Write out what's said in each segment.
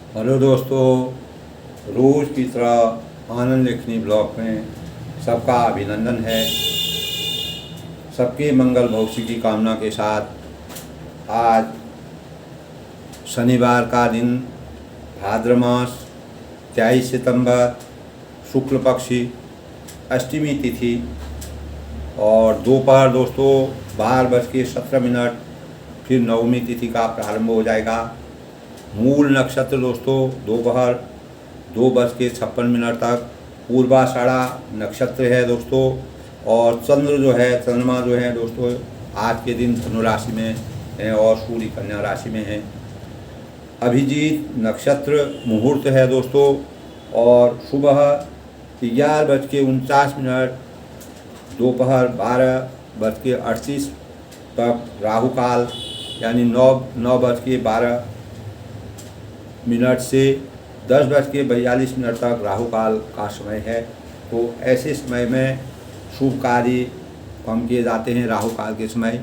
Hello दोस्तों, रोज़ की तरह आनंद लेखनी ब्लॉग में सबका अभिनंदन है। सबके मंगल भविष्य की कामना के साथ आज शनिवार का दिन, भाद्र मास 23 सितंबर, शुक्ल पक्षी अष्टमी तिथि और दोपहर दोस्तों 12:17 फिर नवमी तिथि का प्रारंभ हो जाएगा। मूल नक्षत्र दोस्तों दोपहर 2:56 तक पूर्वाषाढ़ा नक्षत्र है दोस्तों। और चंद्रमा जो है दोस्तों आज के दिन धनु राशि में है और सूर्य कन्या राशि में है। अभिजीत नक्षत्र मुहूर्त है दोस्तों और सुबह 11:49 दोपहर 12:38 तक राहु काल यानी 9:12 से 10:42 तक राहु काल का समय है। तो ऐसे समय में शुभ कार्य कम किए जाते हैं। राहु काल के समय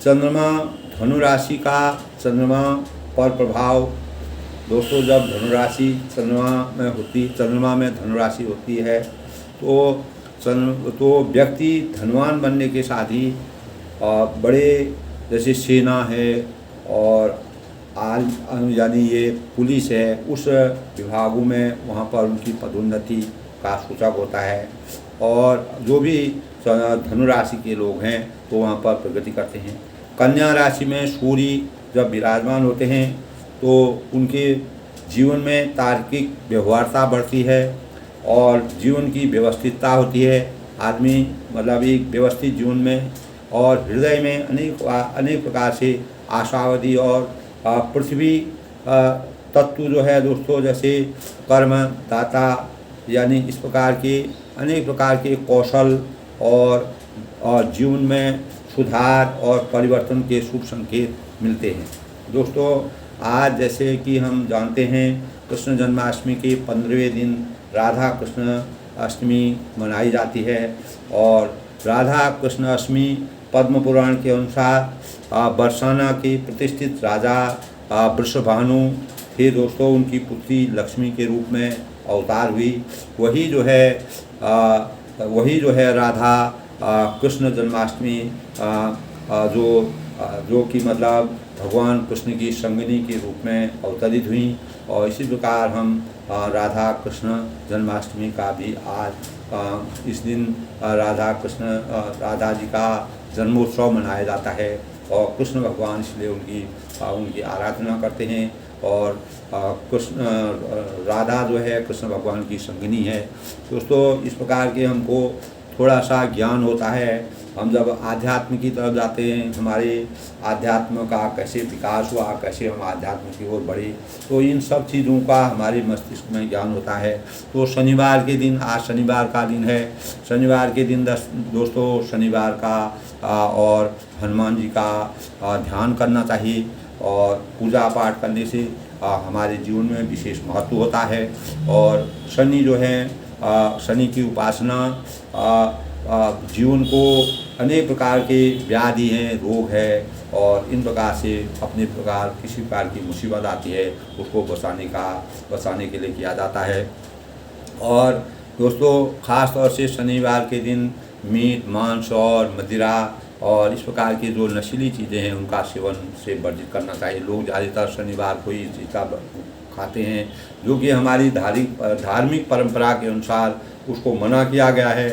चंद्रमा धनु राशि का चंद्रमा पर प्रभाव दोस्तों, जब धनु राशि चंद्रमा में धनु राशि होती है तो व्यक्ति धनवान बनने के साथ ही बड़े जैसे सेना है और यानी ये पुलिस है, उस विभागों में वहाँ पर उनकी पदोन्नति का सूचक होता है। और जो भी धनु राशि के लोग हैं तो वहाँ पर प्रगति करते हैं। कन्या राशि में सूर्य जब विराजमान होते हैं तो उनके जीवन में तार्किक व्यवहारता बढ़ती है और जीवन की व्यवस्थितता होती है। आदमी मतलब एक व्यवस्थित जीवन में और हृदय में अनेक प्रकार से आशावादी और पृथ्वी तत्व जो है दोस्तों, जैसे कर्म दाता यानी इस प्रकार के अनेक प्रकार के कौशल और जीवन में सुधार और परिवर्तन के शुभ संकेत मिलते हैं दोस्तों। आज जैसे कि हम जानते हैं कृष्ण जन्माष्टमी के 15वें दिन राधा कृष्ण अष्टमी मनाई जाती है और राधा कृष्ण अष्टमी पद्म पुराण के अनुसार बरसाना के प्रतिष्ठित राजा वृषभानु थे दोस्तों। उनकी पुत्री लक्ष्मी के रूप में अवतार हुई। वही जो है राधा कृष्ण जन्माष्टमी जो कि मतलब भगवान कृष्ण की संगिनी के रूप में अवतरित हुई। और इसी प्रकार हम राधा कृष्ण जन्माष्टमी का भी आज इस दिन राधा जी का जन्मोत्सव मनाया जाता है और कृष्ण भगवान इसलिए उनकी आराधना करते हैं। और राधा जो है कृष्ण भगवान की संगिनी है दोस्तों। इस प्रकार के हमको थोड़ा सा ज्ञान होता है। हम जब आध्यात्म की तरफ जाते हैं, हमारे आध्यात्म का कैसे विकास हुआ, कैसे हम आध्यात्म की ओर बढ़े, तो इन सब चीज़ों का हमारे मस्तिष्क में ज्ञान होता है। तो शनिवार के दिन, आज शनिवार का दिन है, शनिवार के दिन दोस्तों शनिवार का और हनुमान जी का ध्यान करना चाहिए और पूजा पाठ करने से हमारे जीवन में विशेष महत्व होता है। और शनि जो है शनि की उपासना जीवन को अनेक प्रकार के व्याधि हैं, रोग है और इन प्रकार से अपने प्रकार किसी प्रकार की मुसीबत आती है उसको बचाने के लिए किया जाता है। और दोस्तों ख़ास तौर से शनिवार के दिन मीट मांस और मदिरा और इस प्रकार की जो नशीली चीज़ें हैं उनका सेवन से वर्जित करना चाहिए। लोग ज़्यादातर शनिवार को ही चीज़ का खाते हैं जो कि हमारी धार्मिक परंपरा के अनुसार उसको मना किया गया है।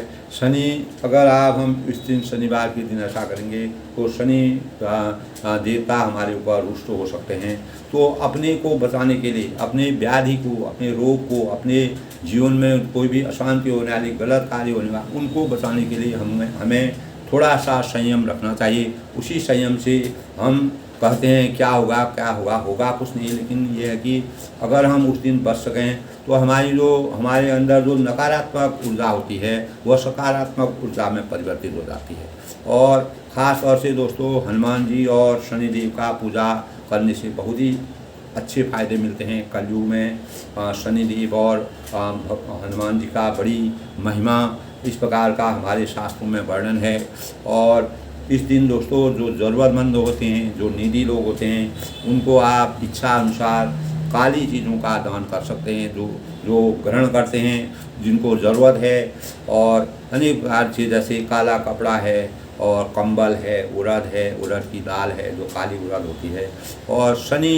अगर हम इस दिन शनिवार के दिन ऐसा करेंगे तो शनि देवता हमारे ऊपर रुष्ट हो सकते हैं। तो अपने को बचाने के लिए, अपने व्याधि को, अपने रोग को, अपने जीवन में कोई भी अशांति होने वाली, गलत कार्य होने वाले, उनको बचाने के लिए हमें थोड़ा सा संयम रखना चाहिए। उसी संयम से हम कहते हैं क्या होगा कुछ नहीं, लेकिन ये है कि अगर हम उस दिन बच सकें तो हमारे अंदर जो नकारात्मक ऊर्जा होती है वह सकारात्मक ऊर्जा में परिवर्तित हो जाती है। और ख़ास तौर से दोस्तों हनुमान जी और शनिदेव का पूजा करने से बहुत ही अच्छे फायदे मिलते हैं। कलयुग में शनिदेव और हनुमान जी का बड़ी महिमा इस प्रकार का हमारे शास्त्रों में वर्णन है। और इस दिन दोस्तों जो ज़रूरतमंद होते हैं, जो नीडी लोग होते हैं, उनको आप इच्छा अनुसार काली चीज़ों का दान कर सकते हैं, जो जो ग्रहण करते हैं, जिनको ज़रूरत है। और अनेक प्रकार से जैसे काला कपड़ा है और कंबल है, उड़द की दाल है जो काली उड़द होती है, और शनि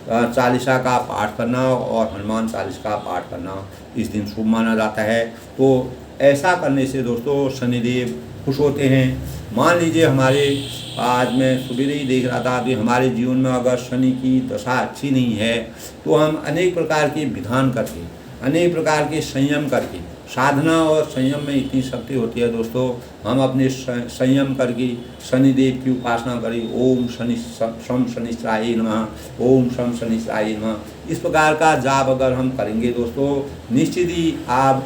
चालीसा का पाठ करना और हनुमान चालीसा का पाठ करना इस दिन शुभ माना जाता है। तो ऐसा करने से दोस्तों शनिदेव खुश होते हैं। मान लीजिए हमारे, आज मैं सवेरे ही देख रहा था कि हमारे जीवन में अगर शनि की दशा अच्छी नहीं है तो हम अनेक प्रकार के विधान करके, अनेक प्रकार के संयम करके, साधना और संयम में इतनी शक्ति होती है दोस्तों, हम अपने संयम करके शनिदेव की उपासना करें। ओम शम शनिश्चराय नमः, ओम शम शनिश्चराय नमः, इस प्रकार का जाप अगर हम करेंगे दोस्तों, निश्चित ही आप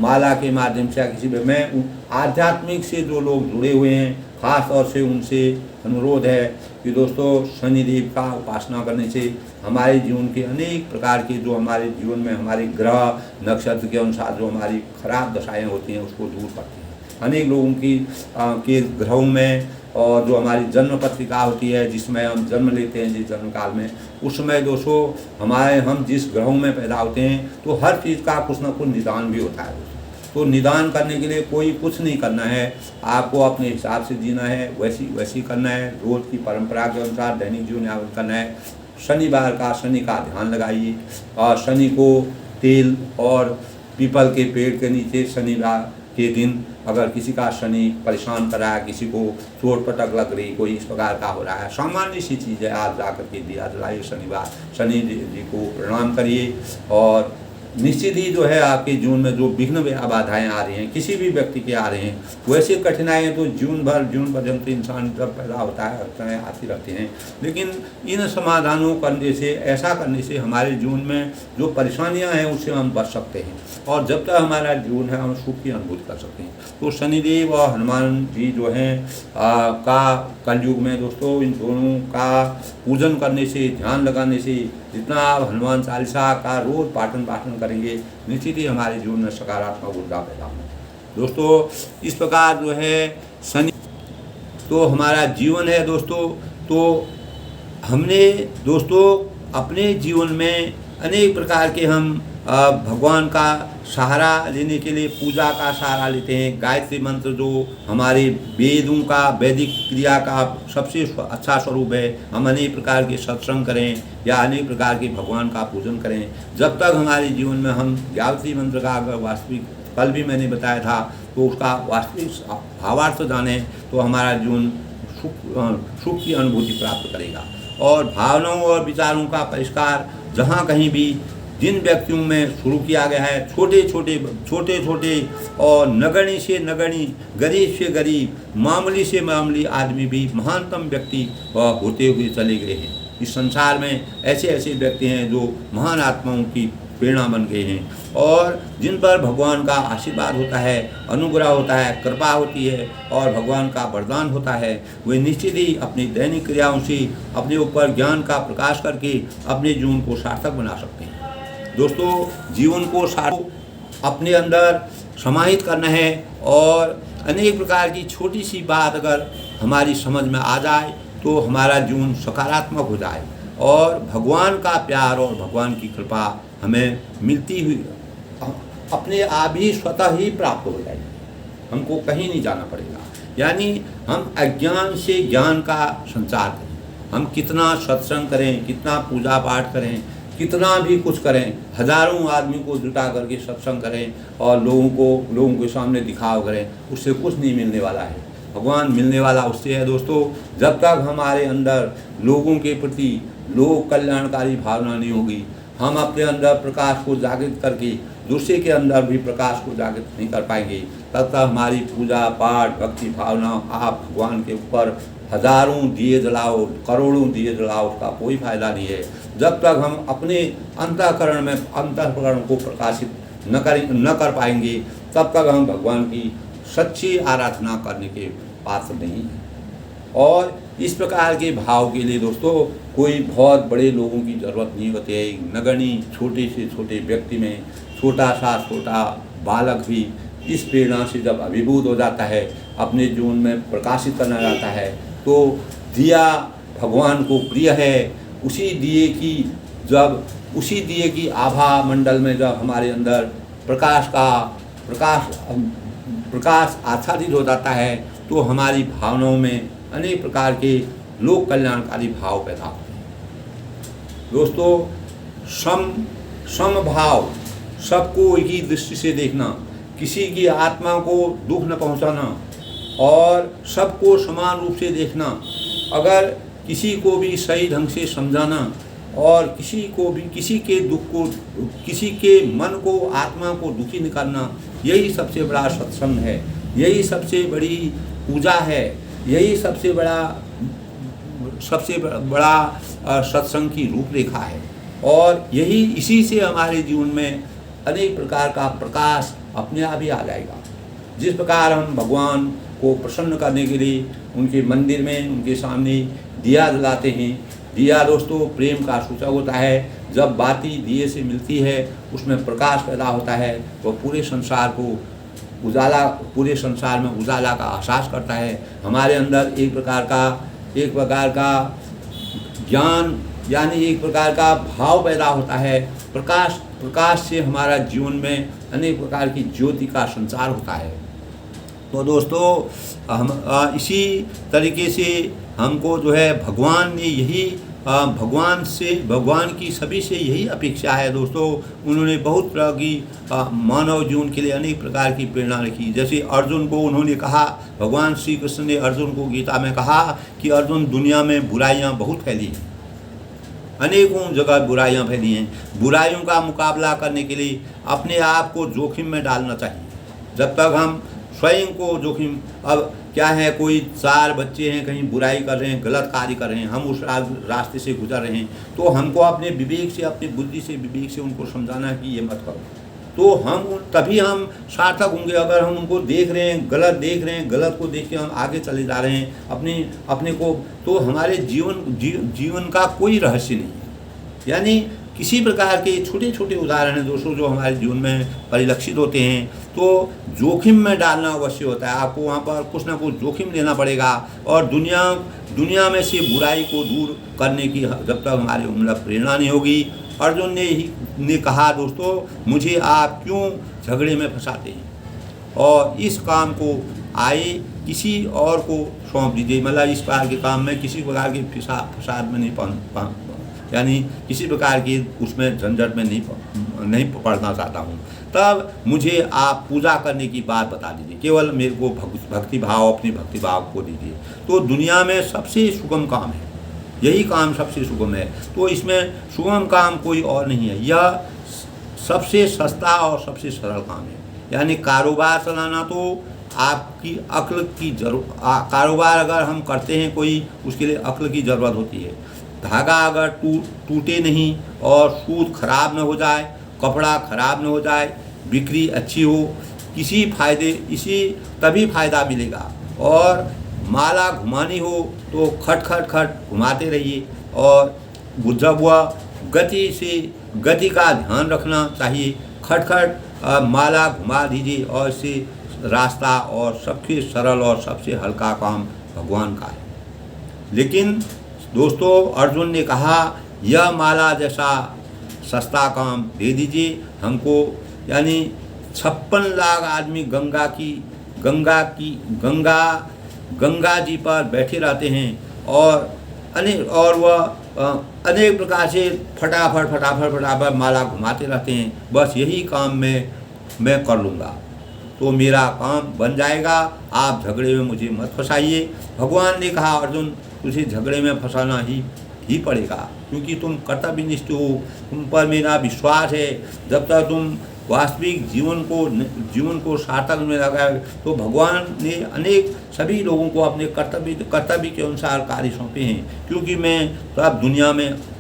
माला के माध्यम से या किसी भी, मैं आध्यात्मिक से जो लोग जुड़े हुए हैं खास तौर से उनसे अनुरोध है कि दोस्तों शनिदेव का उपासना करने से हमारे जीवन के अनेक प्रकार के, जो हमारे जीवन में हमारे ग्रह नक्षत्र के अनुसार जो हमारी खराब दशाएं होती हैं उसको दूर करती हैं। अनेक लोगों की के ग्रहों में, और जो हमारी जन्म पत्रिका होती है जिसमें हम जन्म लेते हैं जिस जन्म काल में, उस समय दोस्तों हम जिस ग्रहों में पैदा होते हैं तो हर चीज़ का कुछ न कुछ निदान भी होता है दोस्तों। तो निदान करने के लिए कोई कुछ नहीं करना है, आपको अपने हिसाब से जीना है, वैसी करना है, रोज़ की परंपरा के अनुसार दैनिक जीवन यापन करना है। शनिवार का शनि का ध्यान लगाइए, और शनि को तेल और पीपल के पेड़ के नीचे शनिवार के दिन अगर किसी का शनि परेशान कर रहा है, किसी को चोट पटक लग रही, कोई इस प्रकार का हो रहा है, सामान्य सी चीज़ है, आप जाकर के दिया जलाइए शनिवार, शनि जी को प्रणाम करिए। और निश्चित ही जो है आपके जीवन में जो विघ्न बाधाएँ आ रही हैं, किसी भी व्यक्ति के आ रहे हैं, वैसे कठिनाइयाँ तो जीवन पर्यंत इंसान जब पैदा होता है कठिनाइयाँ आती रहती हैं, लेकिन इन समाधानों करने से, ऐसा करने से हमारे जीवन में जो परेशानियाँ हैं उससे हम बच सकते हैं, और जब तक हमारा जीवन है हम सुख की अनुभूति कर सकते हैं। तो शनिदेव और हनुमान जी जो हैं का कलयुग में दोस्तों, इन दोनों का पूजन करने से, ध्यान लगाने से, जितना आप हनुमान चालीसा का रोज़ पाठन करेंगे, निश्चित ही हमारे जीवन में सकारात्मक ऊर्जा पैदा होगी दोस्तों। इस प्रकार जो है शनि तो हमारा जीवन है दोस्तों। तो हमने दोस्तों अपने जीवन में अनेक प्रकार के हम भगवान का सहारा लेने के लिए पूजा का सहारा लेते हैं। गायत्री मंत्र जो हमारे वेदों का, वैदिक क्रिया का सबसे अच्छा स्वरूप है। हम अनेक प्रकार के सत्संग करें या अनेक प्रकार के भगवान का पूजन करें, जब तक हमारे जीवन में हम गायत्री मंत्र का अगर वास्तविक, कल भी मैंने बताया था, तो उसका वास्तविक भावार्थ जाने तो हमारा जीवन सुख की अनुभूति प्राप्त करेगा। और भावनाओं और विचारों का परिष्कार जहाँ कहीं भी जिन व्यक्तियों में शुरू किया गया है, छोटे छोटे और नगण्य से नगण्य, गरीब से गरीब, मामूली से मामूली आदमी भी महानतम व्यक्ति होते हुए चले गए हैं। इस संसार में ऐसे व्यक्ति हैं जो महान आत्माओं की प्रेरणा बन गए हैं, और जिन पर भगवान का आशीर्वाद होता है, अनुग्रह होता है, कृपा होती है और भगवान का वरदान होता है, वे निश्चित ही अपनी दैनिक क्रियाओं से अपने ऊपर ज्ञान का प्रकाश करके अपने जीवन को सार्थक बना सकते हैं। दोस्तों जीवन को अपने अंदर समाहित करना है, और अनेक प्रकार की छोटी सी बात अगर हमारी समझ में आ जाए तो हमारा जीवन सकारात्मक हो जाए, और भगवान का प्यार और भगवान की कृपा हमें मिलती हुई अपने आप ही स्वतः ही प्राप्त हो जाएगी, हमको कहीं नहीं जाना पड़ेगा। यानी हम अज्ञान से ज्ञान का संचार करें, हम कितना सत्संग करें, कितना पूजा पाठ करें, कितना भी कुछ करें, हजारों आदमी को जुटा करके सत्संग करें और लोगों के सामने दिखाव करें, उससे कुछ नहीं मिलने वाला है। भगवान मिलने वाला उससे है दोस्तों, जब तक हमारे अंदर लोगों के प्रति लोक कल्याणकारी भावना नहीं होगी, हम अपने अंदर प्रकाश को जागृत करके दूसरे के अंदर भी प्रकाश को जागृत नहीं कर पाएंगे, तब तक हमारी पूजा पाठ भक्ति भावना, आप भगवान के ऊपर हजारों दिए जलाओ, करोड़ों दिए जलाओ, उसका कोई फायदा नहीं है। जब तक हम अपने अंतःकरण को प्रकाशित न कर पाएंगे, तब तक हम भगवान की सच्ची आराधना करने के पात्र नहीं हैं। और इस प्रकार के भाव के लिए दोस्तों कोई बहुत बड़े लोगों की ज़रूरत नहीं होती है। नगण्य छोटे से छोटे व्यक्ति में छोटा बालक भी इस प्रेरणा से जब अभिभूत हो जाता है, अपने जीवन में प्रकाशित करना चाहता है, तो दिया भगवान को प्रिय है, उसी दिए की जब उसी दिए की आभा मंडल में जब हमारे अंदर प्रकाश आच्छादित हो जाता है तो हमारी भावनाओं में अनेक प्रकार के लोक कल्याणकारी भाव पैदा होते हैं। दोस्तों, समभाव, सबको एक ही दृष्टि से देखना, किसी की आत्मा को दुख न पहुंचाना और सबको समान रूप से देखना, अगर किसी को भी सही ढंग से समझाना और किसी के दुख को, किसी के मन को, आत्मा को दुखी न करना, यही सबसे बड़ा सत्संग है, यही सबसे बड़ी पूजा है, यही सबसे बड़ा सत्संग की रूपरेखा है। और यही इसी से हमारे जीवन में अनेक प्रकार का प्रकाश अपने आप ही आ जाएगा। जिस प्रकार हम भगवान को प्रसन्न करने के लिए उनके मंदिर में उनके सामने दिया जलाते हैं, दिया दोस्तों प्रेम का सूचक होता है। जब बाती दिए से मिलती है उसमें प्रकाश पैदा होता है, वो पूरे संसार में उजाला का एहसास करता है। हमारे अंदर एक प्रकार का ज्ञान यानी एक प्रकार का भाव पैदा होता है। प्रकाश से हमारा जीवन में अनेक प्रकार की ज्योति का संचार होता है। तो दोस्तों, हम इसी तरीके से हमको जो है भगवान ने यही भगवान की सभी से यही अपेक्षा है। दोस्तों, उन्होंने बहुत तरह की मानव जीवन के लिए अनेक प्रकार की प्रेरणा रखी। जैसे अर्जुन को उन्होंने कहा, भगवान श्री कृष्ण ने अर्जुन को गीता में कहा कि अर्जुन, दुनिया में बुराइयां बहुत फैली हैं, अनेकों जगह बुराइयां फैली हैं। बुराइयों का मुकाबला करने के लिए अपने आप को जोखिम में डालना चाहिए। जब तक हम स्वयं को जोखिम, अब क्या है, कोई 4 बच्चे हैं कहीं बुराई कर रहे हैं, गलत कार्य कर रहे हैं, हम उस रास्ते से गुजर रहे हैं, तो हमको अपने विवेक से, अपनी बुद्धि से, विवेक से उनको समझाना है कि ये मत करो। तो तभी हम सार्थक होंगे। अगर हम उनको देख रहे हैं, गलत को देख के हम आगे चले जा रहे हैं अपने को, तो हमारे जीवन का कोई रहस्य नहीं है। यानी किसी प्रकार के छोटे छोटे उदाहरण हैं दोस्तों जो हमारे जीवन में परिलक्षित होते हैं। तो जोखिम में डालना अवश्य होता है, आपको वहाँ पर कुछ ना कुछ जोखिम लेना पड़ेगा। और दुनिया में से बुराई को दूर करने की जब तक हमारे अंदर प्रेरणा नहीं होगी। अर्जुन ने कहा, दोस्तों, मुझे आप क्यों झगड़े में फंसाते हैं, और इस काम को आए किसी और को सौंप दीजिए। मतलब इस प्रकार के काम में किसी प्रकार के फसाद में नहीं यानी किसी प्रकार की उसमें झंझट में नहीं पड़ना चाहता हूँ। तब मुझे आप पूजा करने की बात बता दीजिए, केवल मेरे को अपनी भक्ति भाव को दीजिए। तो दुनिया में सबसे सुगम काम है, यही काम सबसे सुगम है। तो इसमें सुगम काम कोई और नहीं है, यह सबसे सस्ता और सबसे सरल काम है। यानी कारोबार चलाना तो आपकी अक्ल की कारोबार अगर हम करते हैं कोई, उसके लिए अक्ल की ज़रूरत होती है। धागा अगर टूटे नहीं और सूत खराब न हो जाए, कपड़ा खराब न हो जाए, बिक्री अच्छी हो, तभी फायदा मिलेगा। और माला घुमानी हो तो खट घुमाते रहिए, और जब वह गति का ध्यान रखना चाहिए। खट माला घुमा दीजिए, और इससे रास्ता और सबसे सरल और सबसे हल्का काम भगवान का है। लेकिन दोस्तों, अर्जुन ने कहा, यह माला जैसा सस्ता काम दे दीजिए हमको। यानी 56 लाख आदमी गंगा जी पर बैठे रहते हैं, और वह अनेक प्रकार से फटाफट माला घुमाते रहते हैं। बस यही काम मैं कर लूँगा तो मेरा काम बन जाएगा, आप झगड़े में मुझे मत फंसाइए। भगवान ने कहा, अर्जुन, तुझे झगड़े में फंसाना ही पड़ेगा, क्योंकि तुम कर्तव्यनिष्ठ हो, तुम पर मेरा विश्वास है। जब तक तुम वास्तविक जीवन को सार्थक में लगाए, तो भगवान ने सभी लोगों को अपने कर्तव्य के अनुसार कार्य सौंपे हैं। क्योंकि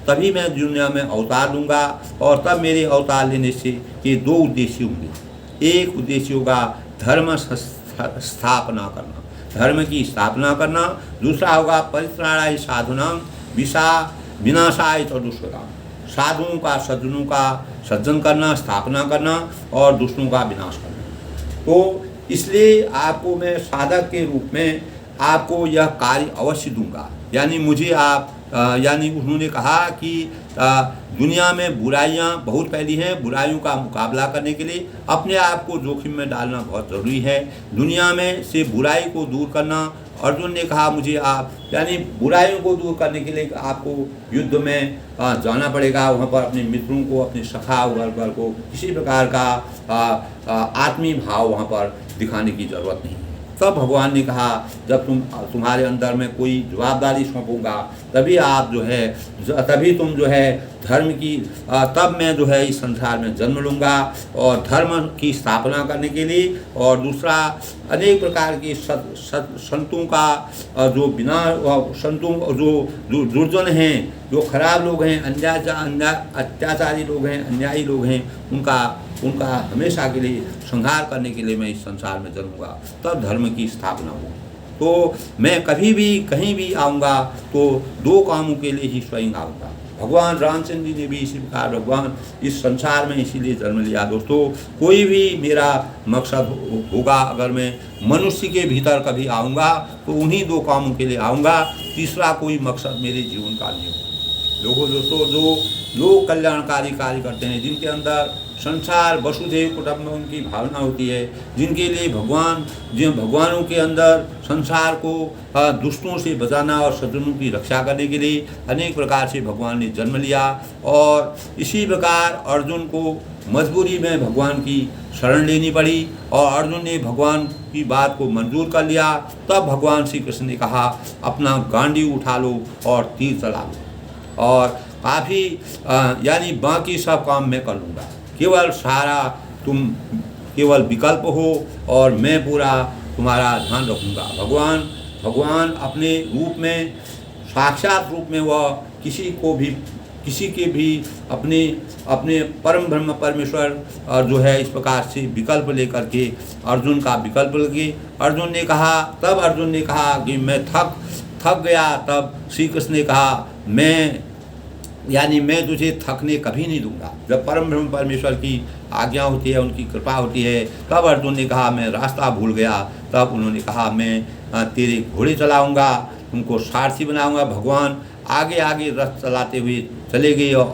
तभी मैं दुनिया में अवतार लूँगा, और तब मेरे अवतार लेने से ये 2 उद्देश्य होंगे। एक उद्देश्य होगा धर्म की स्थापना करना, दूसरा होगा परित्राणाय साधूनां विनाशाय च दुष्कृतां, साधुओं का सज्जनों का सज्जन करना, स्थापना करना, और दुष्टों का विनाश करना। तो इसलिए आपको मैं साधक के रूप में आपको यह कार्य अवश्य दूंगा। यानी मुझे आप यानी उन्होंने कहा कि दुनिया में बुराइयां बहुत फैली हैं, बुराइयों का मुकाबला करने के लिए अपने आप को जोखिम में डालना बहुत ज़रूरी है। दुनिया में से बुराई को दूर करना, अर्जुन ने कहा मुझे आप, यानी बुराइयों को दूर करने के लिए आपको युद्ध में जाना पड़ेगा, वहाँ पर अपने मित्रों को, अपने सखा वर्ग को किसी प्रकार का आत्मीय भाव वहाँ पर दिखाने की ज़रूरत नहीं है। तब भगवान ने कहा जब तुम्हारे अंदर में कोई जवाबदारी सौंपूंगा तभी आप जो है, तभी तुम जो है धर्म की, तब मैं जो है इस संसार में जन्म लूँगा और धर्म की स्थापना करने के लिए, और दूसरा अनेक प्रकार के संतों का जो बिना संतों जो दुर्जन हैं, जो खराब लोग हैं, अत्याचारी लोग हैं, अन्यायी लोग हैं, उनका हमेशा के लिए संहार करने के लिए मैं इस संसार में जन्मूंगा, तब धर्म की स्थापना होगी। तो मैं कभी भी कहीं भी आऊँगा तो दो कामों के लिए ही स्वयं आऊँगा। भगवान रामचंद्र जी ने भी इसी प्रकार भगवान इस संसार में इसीलिए जन्म लिया। दोस्तों, कोई भी मेरा मकसद होगा, अगर मैं मनुष्य के भीतर कभी आऊँगा तो उन्हीं दो कामों के लिए आऊँगा, तीसरा कोई मकसद मेरे जीवन का नहीं होगा। दोस्तों, जो लोग कल्याणकारी कार्य करते हैं, जिनके अंदर संसार वसुधैव कुटुंबकम की भावना होती है, जिनके लिए भगवानों के अंदर संसार को दुष्टों से बचाना और सज्जनों की रक्षा करने के लिए अनेक प्रकार से भगवान ने जन्म लिया। और इसी प्रकार अर्जुन को मजबूरी में भगवान की शरण लेनी पड़ी और अर्जुन ने भगवान की बात को मंजूर कर लिया। तब भगवान श्री कृष्ण ने कहा अपना गांडी उठा लो और तीर चला लो, और काफ़ी यानी बाकी सब काम मैं कर लूँगा, केवल सारा तुम केवल विकल्प हो और मैं पूरा तुम्हारा ध्यान रखूँगा। भगवान अपने रूप में, साक्षात रूप में वह किसी के भी अपने परम ब्रह्म परमेश्वर जो है इस प्रकार से विकल्प लेकर के अर्जुन का विकल्प लगे। अर्जुन ने कहा कि मैं थक गया। तब श्री कृष्ण ने कहा मैं तुझे थकने कभी नहीं दूंगा। जब परम ब्रह्म परमेश्वर की आज्ञा होती है, उनकी कृपा होती है, तब अर्जुन ने कहा मैं रास्ता भूल गया। तब उन्होंने कहा मैं तेरे घोड़े चलाऊंगा, तुमको सारथी बनाऊंगा। भगवान आगे आगे रथ चलाते हुए चले गए और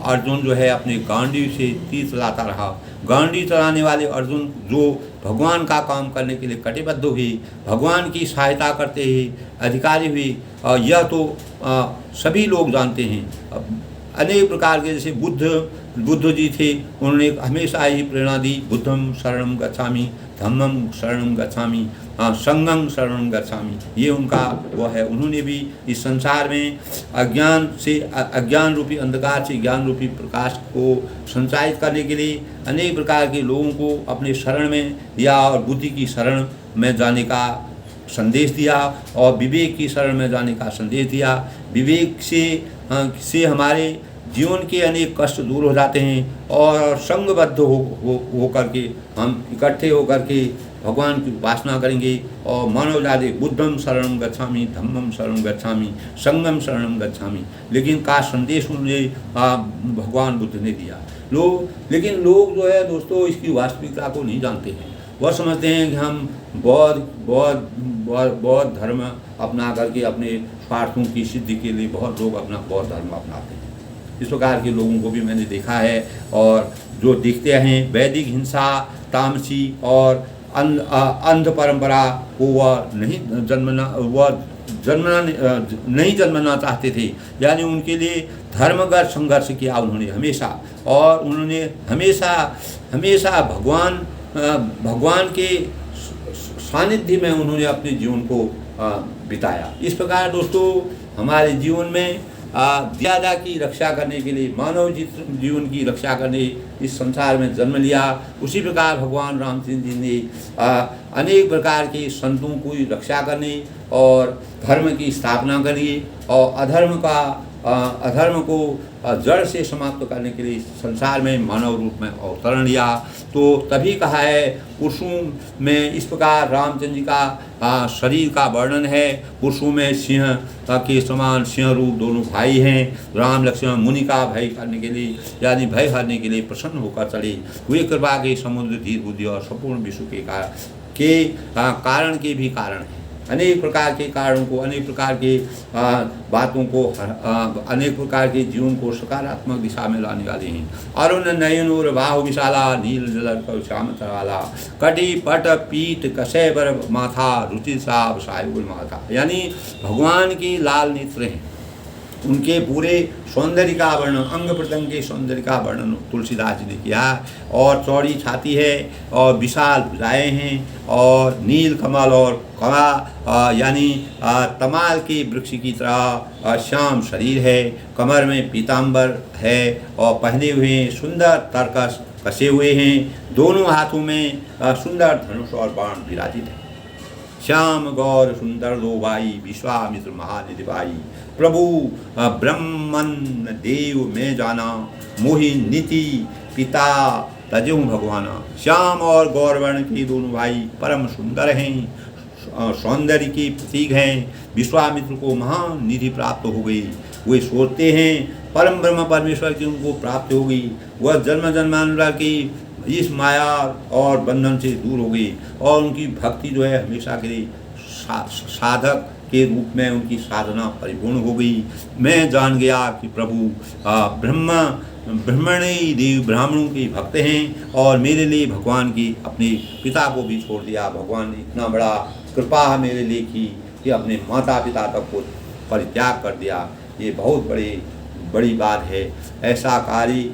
अर्जुन जो है अपने गांडी से तीर चलाता रहा। गांडी चलाने वाले अर्जुन जो भगवान का काम करने के लिए कटिबद्ध हुई, भगवान की सहायता करते ही अधिकारी हुई। यह तो सभी लोग जानते हैं। अनेक प्रकार के, जैसे बुद्ध जी थे, उन्होंने हमेशा ही प्रेरणा दी, बुद्धम शरणम गच्छामि, धम्मम शरणम गच्छामि, संघं शरणम गच्छामि। ये उनका वो है। उन्होंने भी इस संसार में अज्ञान रूपी अंधकार से ज्ञान रूपी प्रकाश को संचारित करने के लिए अनेक प्रकार के लोगों को अपने शरण में या और बुद्धि की शरण में जाने का संदेश दिया और विवेक की शरण में जाने का संदेश दिया। विवेक से हमारे जीवन के अनेक कष्ट दूर हो जाते हैं और संगबद्ध हो करके हम इकट्ठे होकर के भगवान की उपासना करेंगे और मानव जाति बुद्धम शरणम गच्छामि, धम्मम शरणम गच्छामि, संगम शरणम गच्छामि। लेकिन का संदेश उन्होंने भगवान बुद्ध ने दिया। लेकिन लोग जो है दोस्तों इसकी वास्तविकता को नहीं जानते हैं। वह समझते हैं कि हम बौद्ध धर्म अपना करके अपने स्वार्थों की सिद्धि के लिए बहुत लोग अपना बौद्ध धर्म अपनाते हैं। इस प्रकार के लोगों को भी मैंने देखा है और जो दिखते हैं वैदिक हिंसा, तामसी और अंध परंपरा को वह नहीं जन्मना चाहते थे। यानी उनके लिए धर्मगत संघर्ष किया उन्होंने हमेशा, और उन्होंने हमेशा भगवान के सानिध्य में उन्होंने अपने जीवन को बिताया। इस प्रकार दोस्तों हमारे जीवन में मर्यादा की रक्षा करने के लिए, मानव जीवन की रक्षा करने इस संसार में जन्म लिया। उसी प्रकार भगवान रामचंद्र जी ने अनेक प्रकार के संतों की रक्षा करने और धर्म की स्थापना करी और अधर्म को जड़ से समाप्त करने के लिए संसार में मानव रूप में अवतरण लिया। तो तभी कहा है पुरुषों में इस प्रकार रामचंद्र जी का शरीर का वर्णन है। पुरुषों में सिंह के समान सिंह रूप दोनों भाई हैं। राम लक्ष्मण मुनि का भय करने के लिए, यानी भय हरने के लिए प्रसन्न होकर चले। वे कृपा के समुद्र, धीर बुद्धि और संपूर्ण विश्व के कारण के भी कारण हैं। अनेक प्रकार के कारणों को, अनेक प्रकार के बातों को, अनेक प्रकार के जीवन को सकारात्मक दिशा में लाने वाले हैं। अरुण नयनोर बाहु विशाला, नील जल श्याम तरवाला, कटी पट पीठ कसे पर माथा, रुचि साब सायुल माथा। यानी भगवान की लाल नेत्र हैं, उनके पूरे सौंदर्य का वर्णन, अंग प्रत्यंग के सौंदर्य का वर्णन तुलसीदास जी ने किया। और चौड़ी छाती है और विशाल भुजाएँ हैं और नील कमल और कड़ा यानी तमाल के वृक्ष की तरह श्याम शरीर है। कमर में पीताम्बर है और पहने हुए सुंदर तरकस कसे हुए हैं। दोनों हाथों में सुंदर धनुष और बाण विराजित है। श्याम गौर सुंदर दो भाई, विश्वामित्र महानिधि भाई, प्रभु ब्रह्मन देव में जाना, मोहि नीति पिता तजु भगवाना। श्याम और गौरवर्ण के दोनों भाई परम सुंदर हैं, सौंदर्य के प्रतीक हैं। विश्वामित्र को महान निधि प्राप्त हो गई। वे सोचते हैं परम ब्रह्म परमेश्वर की उनको प्राप्त हो गई। वह जन्म जन्मांतर की इस माया और बंधन से दूर हो गई और उनकी भक्ति जो है हमेशा के लिए साधक के रूप में उनकी साधना परिपूर्ण हो गई। मैं जान गया कि प्रभु ब्रह्मणी देव ब्राह्मणों के भक्त हैं और मेरे लिए भगवान की अपने पिता को भी छोड़ दिया। भगवान ने इतना बड़ा कृपा मेरे लिए की कि अपने माता पिता तक को परित्याग कर दिया। ये बहुत बड़ी बात है। ऐसा कार्य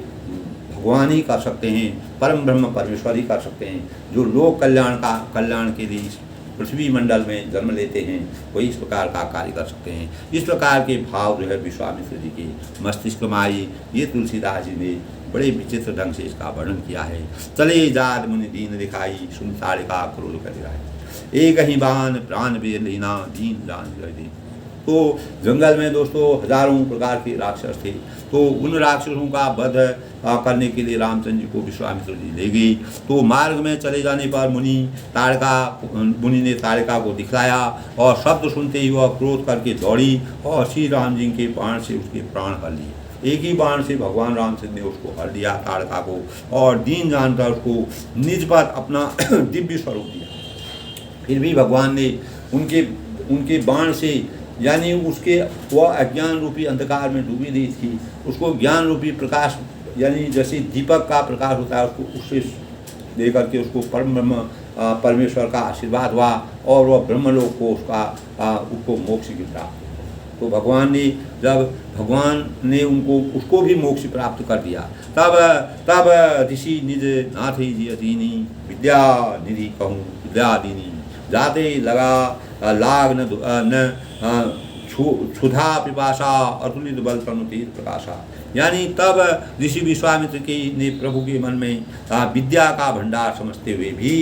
भगवान ही कर सकते हैं, परम ब्रह्म परमेश्वर ही कर सकते हैं। जो लोक कल्याण के लिए पृथ्वी मंडल में जन्म लेते हैं, वही इस प्रकार का कार्य कर सकते हैं। इस प्रकार के भाव जो है विश्वामित्र जी के मस्तिष्क में आई। ये तुलसीदास जी ने बड़े विचित्र ढंग से इसका वर्णन किया है। चले जात मुनि दीन दिखाई, सुन ताड़िका क्रोध कर दिखाई, एक ही बान प्राण बेर लेना, दीन जान दी। तो जंगल में दोस्तों हजारों प्रकार के राक्षस थे। तो उन राक्षसों का वध करने के लिए रामचंद्र जी को विश्वामित्र जी ले गई। तो मार्ग में चले जाने पर मुनि ने ताड़िका को दिखलाया और शब्द सुनते ही वह क्रोध करके दौड़ी और श्री राम जी के बाण से उसके प्राण हर लिए। एक ही बाण से भगवान रामचंद्र ने उसको हर दिया ताड़िका को, और दीन जानकर उसको निज पर अपना दिव्य स्वरूप दिया। फिर भी भगवान ने उनके बाण से, यानी उसके वह अज्ञान रूपी अंधकार में डूबी रही थी, उसको ज्ञान रूपी प्रकाश, यानी जैसे दीपक का प्रकाश होता है, उसको उससे दे करके उसको परम ब्रह्म परमेश्वर का आशीर्वाद हुआ और वह ब्रह्मलोक को उसको मोक्ष की प्राप्त। तो भगवान ने उसको भी मोक्ष प्राप्त कर दिया। तब ऋषि निज नाथ दीनी, विद्या निधि कहूँ विद्या दीनी, जाते लगा लाग न क्षुधा पिपासा, अतुलित बल तनुतीर प्रकाशा। यानी तब ऋषि विश्वामित्र ने प्रभु के मन में विद्या का भंडार समझते हुए भी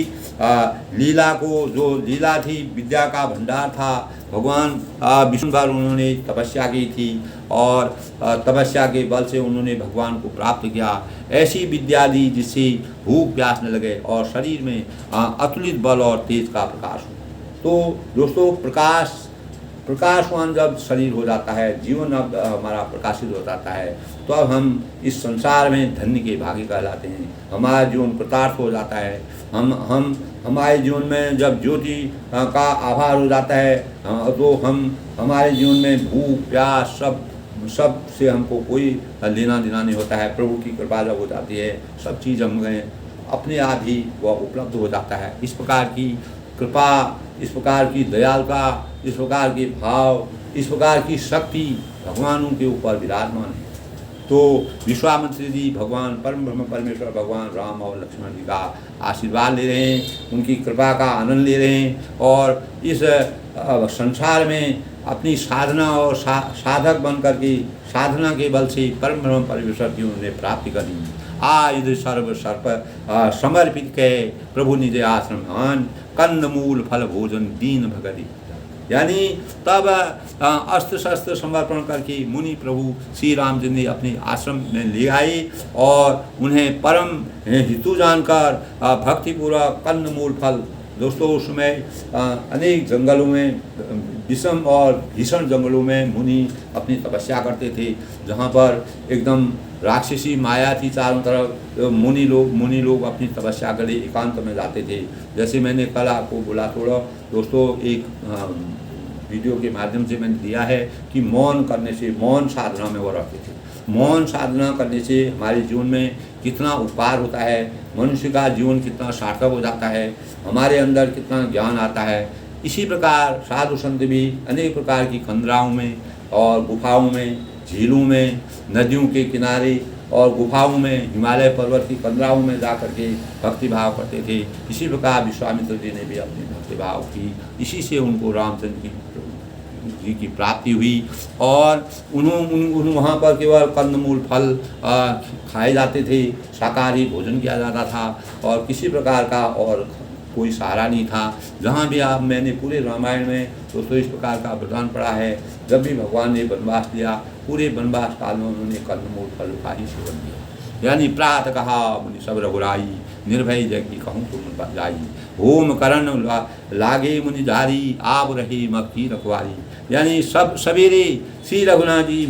लीला को, जो लीला थी विद्या का भंडार था, भगवान विष्णु पर उन्होंने तपस्या की थी और तपस्या के बल से उन्होंने भगवान को प्राप्त किया। ऐसी विद्या दी जिससे भूख प्यास न लगे और शरीर में अतुलित बल और तेज का प्रकाश हो। तो दोस्तों प्रकाशवान जब शरीर हो जाता है, जीवन अब हमारा प्रकाशित हो जाता है, तो अब हम इस संसार में धन्य के भागी कहलाते हैं। हमारा जीवन कृतार्थ हो जाता है। हम हमारे जीवन में जब ज्योति का आभार हो जाता है, तो हमारे जीवन में भूख प्यास सब से हमको कोई लेना देना नहीं होता है। प्रभु की कृपा जब हो जाती है, सब चीज़ हमें अपने आप ही वह उपलब्ध हो जाता है। इस प्रकार की कृपा, इस प्रकार की दयालुता, इस प्रकार के भाव, इस प्रकार की शक्ति भगवानों के ऊपर विराजमान है। तो विश्वामित्र जी भगवान परम ब्रह्म परमेश्वर भगवान राम और लक्ष्मण जी का आशीर्वाद ले रहे हैं, उनकी कृपा का आनंद ले रहे हैं और इस संसार में अपनी साधना और साधक बन करके साधना के बल से परम ब्रह्म परमेश्वर की उन्होंने प्राप्ति कर दी। आयुध सर्व सर्प समर्पित के प्रभु निज आश्रम आन, कंद मूल फल भोजन दीन भगति। यानी तब अस्त्र शस्त्र समर्पण करके मुनि प्रभु श्री राम जी ने अपने आश्रम में ले आए और उन्हें परम हितु जानकर भक्तिपूर्वक कंद मूल फल। दोस्तों उस समय अनेक जंगलों में, विषम और भीषण जंगलों में मुनि अपनी तपस्या करते थे, जहाँ पर एकदम राक्षसी माया थी चारों तरफ। मुनि लोग अपनी तपस्या के लिए एकांत में जाते थे। जैसे मैंने कल आपको बोला थोड़ा दोस्तों, एक वीडियो के माध्यम से मैंने दिया है कि मौन करने से, मौन साधना में वो रहते थे। मौन साधना करने से हमारे जीवन में कितना उपकार होता है, मनुष्य का जीवन कितना सार्थक हो जाता है, हमारे अंदर कितना ज्ञान आता है। इसी प्रकार साधु संत भी अनेक प्रकार की कंदराओं में और गुफाओं में, झीलों में, नदियों के किनारे और गुफाओं में, हिमालय पर्वत की कंदराओं में जा कर के भक्तिभाव करते थे। इसी प्रकार विश्वामित्र जी ने भी अपनी भक्तिभाव की, इसी से उनको रामचंद्र जी की प्राप्ति हुई। और उन्होंने वहाँ पर केवल कंदमूल फल खाए जाते थे, शाकाहारी भोजन किया जाता था और किसी प्रकार का और कोई सहारा नहीं था। जहाँ भी आप, मैंने पूरे रामायण में दोस्तों इस प्रकार का वरदान पढ़ा है, जब भी भगवान ने वनवास लिया, पूरे वनवास काल में उन्होंने कंदमूल फल का ही सेवन किया। यानी प्रात कहा मुनि सब रघुराई, निर्भय जग की कहूँ तुम जाई, होम करण लागे मुनि धारी, आप रहे मक्खी रखवारी। यानी सब सवेरे श्री रघुनाथ जी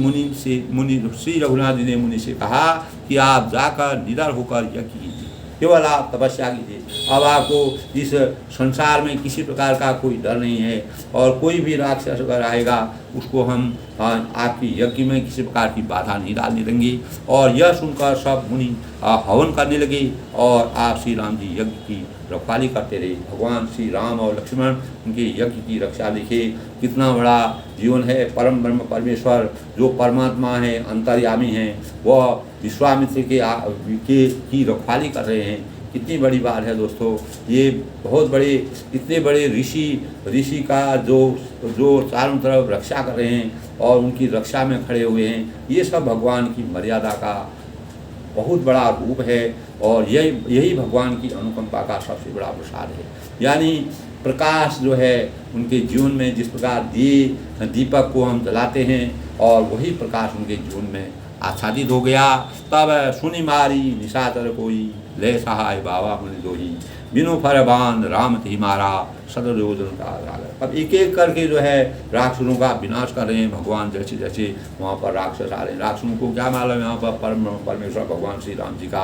ने मुनि से कहा कि आप जाकर निडर होकर यज्ञ कीजिए, केवल आप तपस्या कीजिए। अब आपको इस संसार में किसी प्रकार का कोई डर नहीं है और कोई भी राक्षस अगर आएगा उसको हम आपकी यज्ञ में किसी प्रकार की बाधा नहीं डालने देंगे। और यह सुनकर सब मुनि हवन करने लगे और आप श्री राम जी यज्ञ की रखवाली करते रहे। भगवान श्री राम और लक्ष्मण उनके यज्ञ की रक्षा लिखे। कितना बड़ा जीवन है। परम ब्रह्म परमेश्वर जो परमात्मा है, अंतर्यामी हैं, वह विश्वामित्र की रखवाली कर रहे हैं। कितनी बड़ी बात है दोस्तों। ये बहुत बड़े, इतने बड़े ऋषि का जो चारों तरफ रक्षा कर रहे हैं और उनकी रक्षा में खड़े हुए हैं, ये सब भगवान की मर्यादा का बहुत बड़ा रूप है और यही भगवान की अनुकंपा का सबसे बड़ा प्रसाद है। यानी प्रकाश जो है उनके जीवन में, जिस प्रकार दीपक को हम जलाते हैं और वही प्रकाश उनके जीवन में आच्छादित हो गया। तब सुनि मारी निशाचर कोई, ले सहाय बाबा मुनि दोही, बिनु फरबान राम ही मारा, सदर योजन का रागर। अब एक एक करके जो है राक्षसों का विनाश कर रहे हैं भगवान। जैसे जैसे वहाँ पर राक्षस आ रहे हैं, राक्षसों को क्या मालूम, यहाँ पर परमेश्वर भगवान श्री राम जी का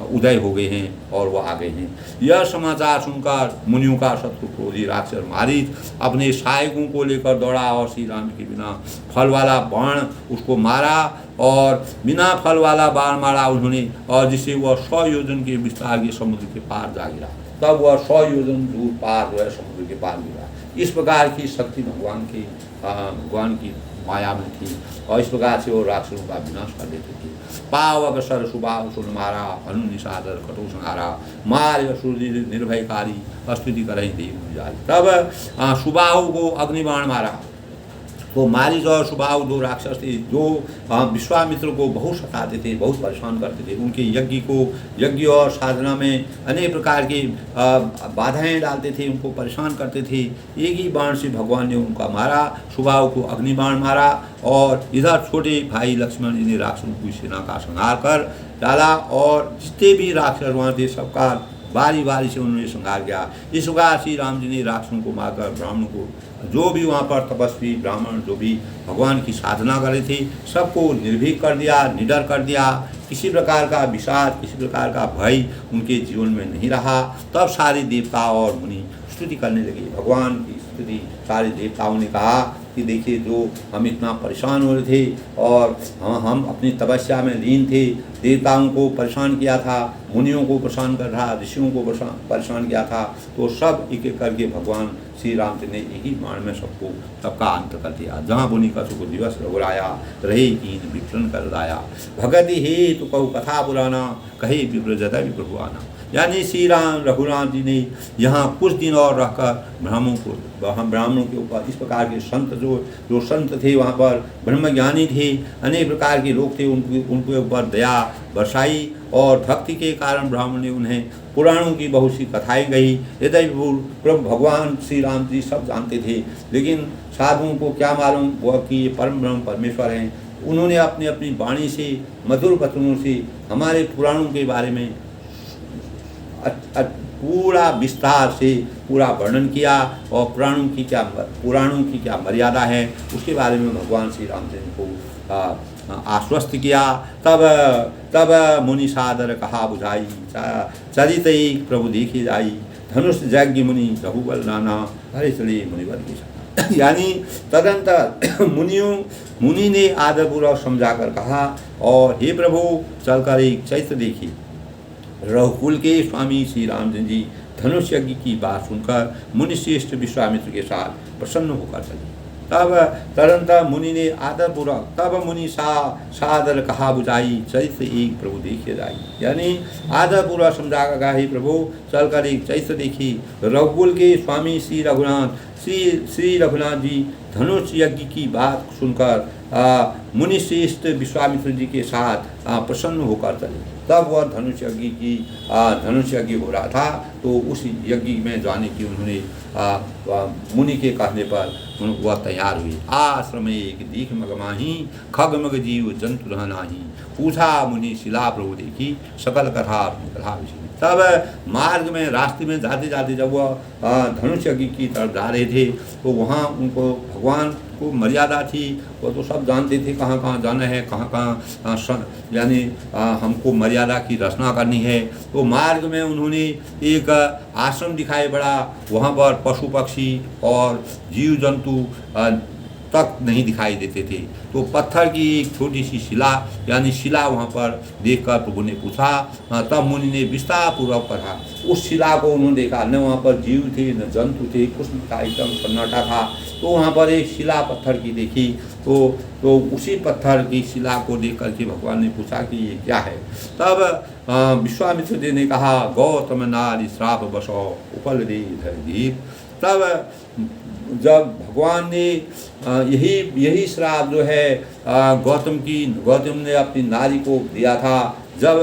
उदय हो गए हैं और वो आ गए हैं। यह समाचार सुनकर मुनियों का शत्रु क्रोधी राक्षस मारीच अपने सहायकों को लेकर दौड़ा और श्री राम के बिना फल वाला बाण उसको मारा और बिना फल वाला बाण मारा उन्होंने, और जिससे वह 100 योजन के विस्तार के समुद्र के पार जा गिरा। तब वह 100 योजन दूर पार जो है समुद्र के पार गिरा। इस प्रकार की शक्ति भगवान की माया में थी और इस प्रकार से वो राक्षसों का विनाश कर देते थे। पावक सर सुबाह सुन मारा, अनु निशाचर कटु संहारा, मार सूर्य निर्भयकारी, स्तुति करें देव जारी। तब सुबाहु को अग्निबाण मारा। तो मारीच और सुबाहु दो राक्षस थे जो विश्वामित्र को बहुत सताते थे, बहुत परेशान करते थे। उनके यज्ञ और साधना में अनेक प्रकार की बाधाएं डालते थे, उनको परेशान करते थे। एक ही बाण से भगवान ने उनका मारा, सुबाहु को अग्निबाण मारा और इधर छोटे भाई लक्ष्मण जी ने राक्षसों की सेना का संहार कर डाला और जितने भी राक्षस वहाँ थे सबका बारी बारी से उन्होंने संहार किया। इस प्रकार श्री राम जी ने राक्षसों को मारकर ब्राह्मणों को, जो भी वहाँ पर तपस्वी ब्राह्मण जो भी भगवान की साधना कर रहे थे, सबको निर्भीक कर दिया, निडर कर दिया। किसी प्रकार का विषाद, किसी प्रकार का भय उनके जीवन में नहीं रहा। तब सारे देवता और मुनि स्तुति करने लगे, भगवान की स्तुति। सारे देवताओं ने कहा कि देखिए, जो हम इतना परेशान हो रहे थे और हम अपनी तपस्या में लीन थे, देवताओं को परेशान किया था, मुनियों को परेशान कर रहा, ऋषियों को परेशान किया था, तो सब एक एक करके भगवान श्री रामचंद्र ने एक ही बाण में सबका अंत कर दिया। जहाँ मुनि का सुख दिवस रघुराया, रहे कीन विप्रन कर दाया, भगति हे तो कहु कथा पुराना, कहे विप्र जदा विप्र हुआना। यानी श्री राम रघुराम जी ने यहाँ कुछ दिन और रहकर ब्राह्मणों के ऊपर इस प्रकार के संत जो संत थे, वहाँ पर ब्रह्मज्ञानी थे, अनेक प्रकार के लोग थे, उनके ऊपर दया बरसाई और भक्ति के कारण ब्राह्मण ने उन्हें पुराणों की बहुत सी कथाएं गई। हृदय प्रभु भगवान श्री राम जी सब जानते थे, लेकिन साधुओं को क्या मालूम वह कि ये परम ब्रह्म परमेश्वर हैं। उन्होंने अपनी वाणी से, मधुर वचनों से हमारे पुराणों के बारे में पूरा विस्तार से पूरा वर्णन किया और पुराणों की क्या मर्यादा है उसके बारे में भगवान श्री रामचंद्र को आश्वस्त किया। तब तब मुनि सादर कहा बुझाई, चरित एक प्रभु देखी जाई, धनुष यज्ञ मुनि रघुबल नाना, हरे चले मुनिवर की सना। यानी तदंतर मुनि ने आदरपूर्वक समझाकर कहा, और हे प्रभु चलकर एक चैत्र देखी। रघुकुल के स्वामी श्री रामचंद्र जी धनुष यज्ञ की बात सुनकर मुनिश्रेष्ठ विश्वामित्र के साथ प्रसन्न होकर चले। तब तदंतर मुनि ने आदरपूर्वक, तब मुनि सादर कहा बुझाई, चरित्र एक प्रभु देखे जाई। यानी आदरपूर्वक समझा कर कहा, हे प्रभु चलकर एक चैत्र देखी। रघुकुल के स्वामी श्री रघुनाथ जी धनुष यज्ञ की बात सुनकर मुनिश्रेष्ठ विश्वामित्र जी के साथ प्रसन्न होकर चले। तब वह धनुष यज्ञ हो रहा था, तो उस यज्ञ में जाने की उन्होंने मुनि के कहने पर वह तैयार हुई। आश्रम एक दीख मगमाही, खग मग जीव जंतु रह नाही, पूछा मुनि शिला प्रभु देखी, सकल कथा विषय। तब मार्ग में रास्ते में जाते जाते जब वह धनुष यज्ञ की तरफ जा रहे थे, तो वहाँ उनको भगवान को मर्यादा थी, वो तो सब जानते थे कहाँ कहाँ जाना है, कहाँ कहाँ यानी हमको मर्यादा की रचना करनी है। तो मार्ग में उन्होंने एक आश्रम दिखाई पड़ा, वहाँ पर पशु पक्षी और जीव जंतु तक नहीं दिखाई देते थे। तो पत्थर की एक छोटी सी शिला यानी शिला वहाँ पर देखकर प्रभु ने पूछा। तब मुनि ने विस्तार पूर्वक पढ़ा। उस शिला को उन्होंने देखा, न वहाँ पर जीव थे न जंतु थे, कुछ था, एकदम सन्नाटा था। तो वहाँ पर एक शिला पत्थर की देखी, तो उसी पत्थर की शिला को देख करके भगवान ने पूछा कि ये क्या है। तब विश्वामित्र जी ने कहा, गौतम नारी श्राप बसो उपल रे दीप। तब जब भगवान ने यही श्राप जो है गौतम ने अपनी नारी को दिया था। जब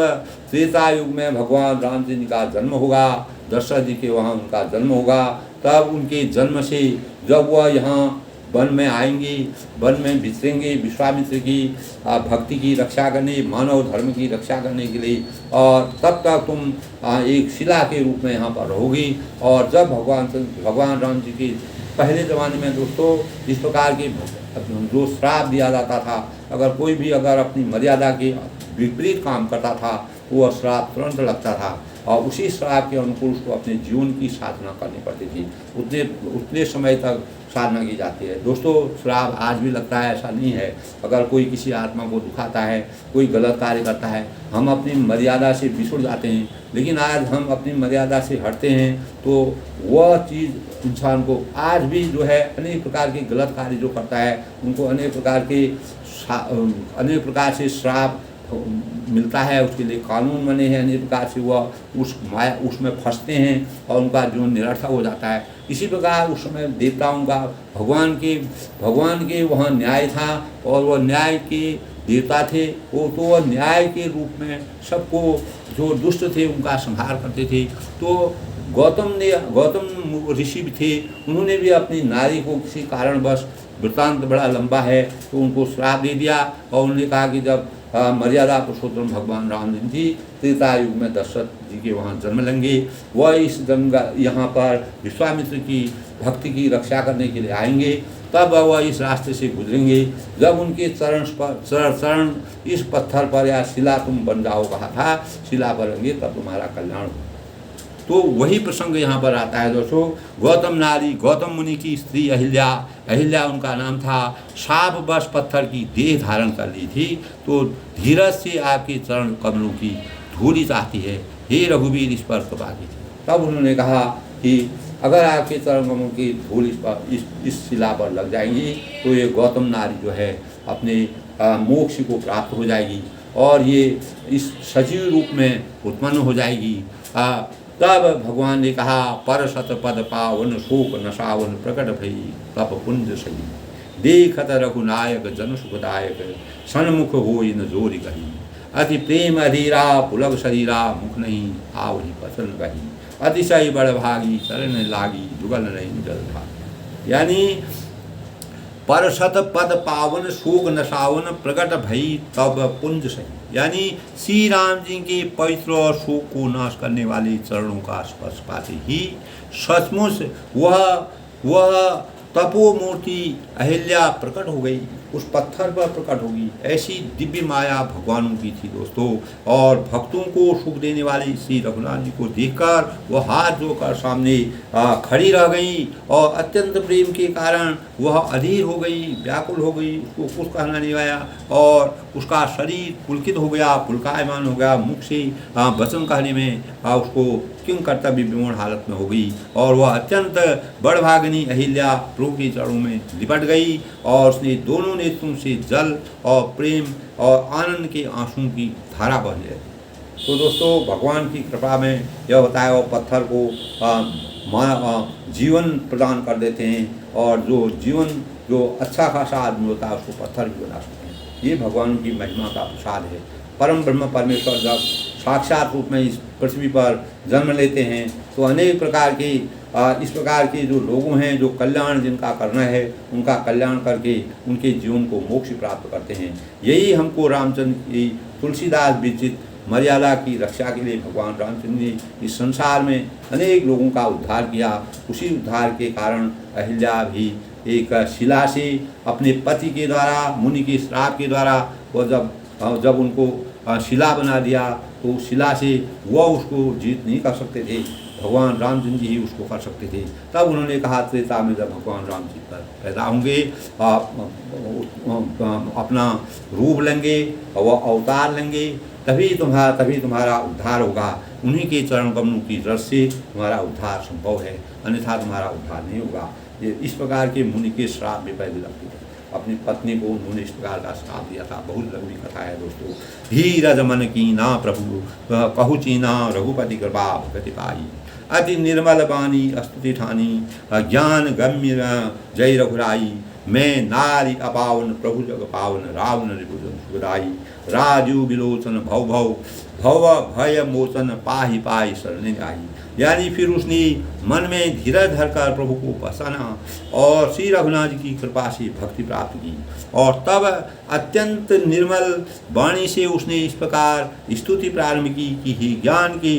त्रेता युग में भगवान रामचंद्र का जन्म होगा, दशरथ जी के वहाँ उनका जन्म होगा, तब उनके जन्म से जब वह यहाँ वन में आएंगे, वन में विचरेंगे विश्वामित्र की भक्ति की रक्षा करने, मानव धर्म की रक्षा करने के लिए, और तब तक तुम एक शिला के रूप में यहाँ पर रहोगी। और जब भगवान राम जी के पहले ज़माने में दोस्तों इस प्रकार के जो श्राप दिया जाता था, अगर कोई भी अपनी मर्यादा के विपरीत काम करता था तो वह श्राप तुरंत लगता था, और उसी श्राप के अनुकूल उसको अपने जीवन की साधना करनी पड़ती थी। उतने समय तक साधना की जाती है। दोस्तों श्राप आज भी लगता है, ऐसा नहीं है। अगर कोई किसी आत्मा को दुखाता है, कोई गलत कार्य करता है, हम अपनी मर्यादा से बिछुड़ जाते हैं, लेकिन आज हम अपनी मर्यादा से हटते हैं तो वह चीज़ इंसान को आज भी जो है अनेक प्रकार के गलत कार्य जो करता है उनको अनेक प्रकार से श्राप मिलता है। उसके लिए कानून बने हैं, अनेक प्रकार से वह उसमें फंसते हैं और उनका जीवन निरर्थक हो जाता है। इसी प्रकार उस समय देवताओं का भगवान के वहाँ न्याय था, और वह न्याय के देवता थे। वो तो वह न्याय के रूप में सबको जो दुष्ट थे उनका संहार करते थे। तो गौतम ऋषि भी थे, उन्होंने भी अपनी नारी को किसी कारणवश, वृत्तांत बड़ा लंबा है, तो उनको श्राप दे दिया, और उन्होंने कहा कि जब मर्यादा पुरुषोत्तम भगवान रामचंद्र जी त्रेता युग में दशरथ जी के वहाँ जन्म लेंगे, वह इस यहाँ पर विश्वामित्र की भक्ति की रक्षा करने के लिए आएंगे, तब वह इस रास्ते से गुजरेंगे। जब उनके चरण इस पत्थर पर या शिला तुम बन जाओ कहा था, शिला पर रहेंगे तब तुम्हारा कल्याण हो। तो वही प्रसंग यहाँ पर आता है दोस्तों। गौतम मुनि की स्त्री अहिल्या उनका नाम था, शाप बस पत्थर की देह धारण कर ली थी, तो धीरज से आपके चरण कमलों की धूली चाहती है, हे रघुवीर इस पर कृपा कीजिए। तब उन्होंने कहा कि अगर आपके चरण कमलों की धूल इस शिला पर लग जाएंगी तो ये गौतम नारी जो है अपने मोक्ष को प्राप्त हो जाएगी, और ये इस सजीव रूप में उत्पन्न हो जाएगी। तब भगवान ने कहा, पर सत पद पावन शोक नशावन प्रकट भई तप पुंज सही, देखत रघुनायक जन सुखदायक, सन्मुख हो इन जोरी कही, अति प्रेम अधीरा पुलग शरीरा, मुख नहीं आवही पसन कही, अतिशय बड़भागी चरण लागी, जुगल नहीं जल भागी। यानी पर सत पद पावन शोक नशावन प्रकट भई तब पुंज सही, यानी श्री राम जी के पवित्र और शोक को नाश करने वाले चरणों का स्पर्श पाते ही सचमुच वह तपोमूर्ति अहिल्या प्रकट हो गई। उस पत्थर पर प्रकट होगी। ऐसी दिव्य माया भगवानों की थी दोस्तों। और भक्तों को सुख देने वाले श्री रघुनाथ जी को देखकर वह हाथ जोड़कर सामने खड़ी रह गई और अत्यंत प्रेम के कारण वह अधीर हो गई, व्याकुल हो गई, उसको कुछ कहना नहीं आया और उसका शरीर पुलकित हो गया, पुलकायमान हो गया, मुख से वचन कहने में उसको किंग कर्तव्य विमूढ़ हालत में हो गई और वह अत्यंत बड़भागिनी अहिल्या प्रभु के चरणों में लिपट गई और उसने दोनों नेत्रों से जल और प्रेम और आनंद के आंसुओं की धारा बहने लगी। तो दोस्तों भगवान की कृपा में यह होता है, वो पत्थर को जीवन प्रदान कर देते हैं और जो अच्छा खासा आदमी होता है उसको पत्थर भी बना सकते हैं। ये भगवान की महिमा का प्रसाद है। परम ब्रह्म परमेश्वर जब साक्षात रूप में इस पृथ्वी पर जन्म लेते हैं तो अनेक प्रकार के इस प्रकार के जो लोगों हैं, जो कल्याण जिनका करना है उनका कल्याण करके उनके जीवन को मोक्ष प्राप्त करते हैं। यही हमको रामचंद्र की तुलसीदास विरचित मर्यादा की रक्षा के लिए भगवान रामचंद्र ने इस संसार में अनेक लोगों का उद्धार किया। उसी उद्धार के कारण अहिल्या भी एक शिला से अपने पति के द्वारा, मुनि के श्राप के द्वारा वह जब उनको शिला बना दिया तो उस शिला से वह उसको जीत नहीं कर सकते थे, भगवान रामचंद्र जी ही उसको कर सकते थे। तब उन्होंने कहा त्रेता में जब भगवान राम जी पैदा होंगे, अपना रूप लेंगे, वह अवतार लेंगे, तभी तुम्हारा उद्धार होगा। उन्हीं के चरण कमलों की रस से तुम्हारा उद्धार संभव है, अन्यथा तुम्हारा उद्धार नहीं होगा। ये इस प्रकार के मुनि के श्राप भी पहले लगते थे। अपनी पत्नी को उन्होंने इस प्रकार का श्राप दिया था। बहुत लंबी कथा है दोस्तों। धीरज मन कीना प्रभु कहु चीना, रघुपति कृपा भगति पाई, अति निर्मल बानी स्तुति ठानी, ज्ञान गम्य जय रघुराई, मैं नारी अपावन प्रभु जग पावन, रावण रिपुजन सुखदाई, राजू विलोचन भव भव भव भय मोचन, पाहि पाहि शरण आई। यानी फिर उसने मन में धीरज धरकर प्रभु को पहचाना और श्री रघुनाथ जी की कृपा से भक्ति प्राप्त की और तब अत्यंत निर्मल वाणी से उसने इस प्रकार स्तुति प्रारंभ की कि हे ज्ञान के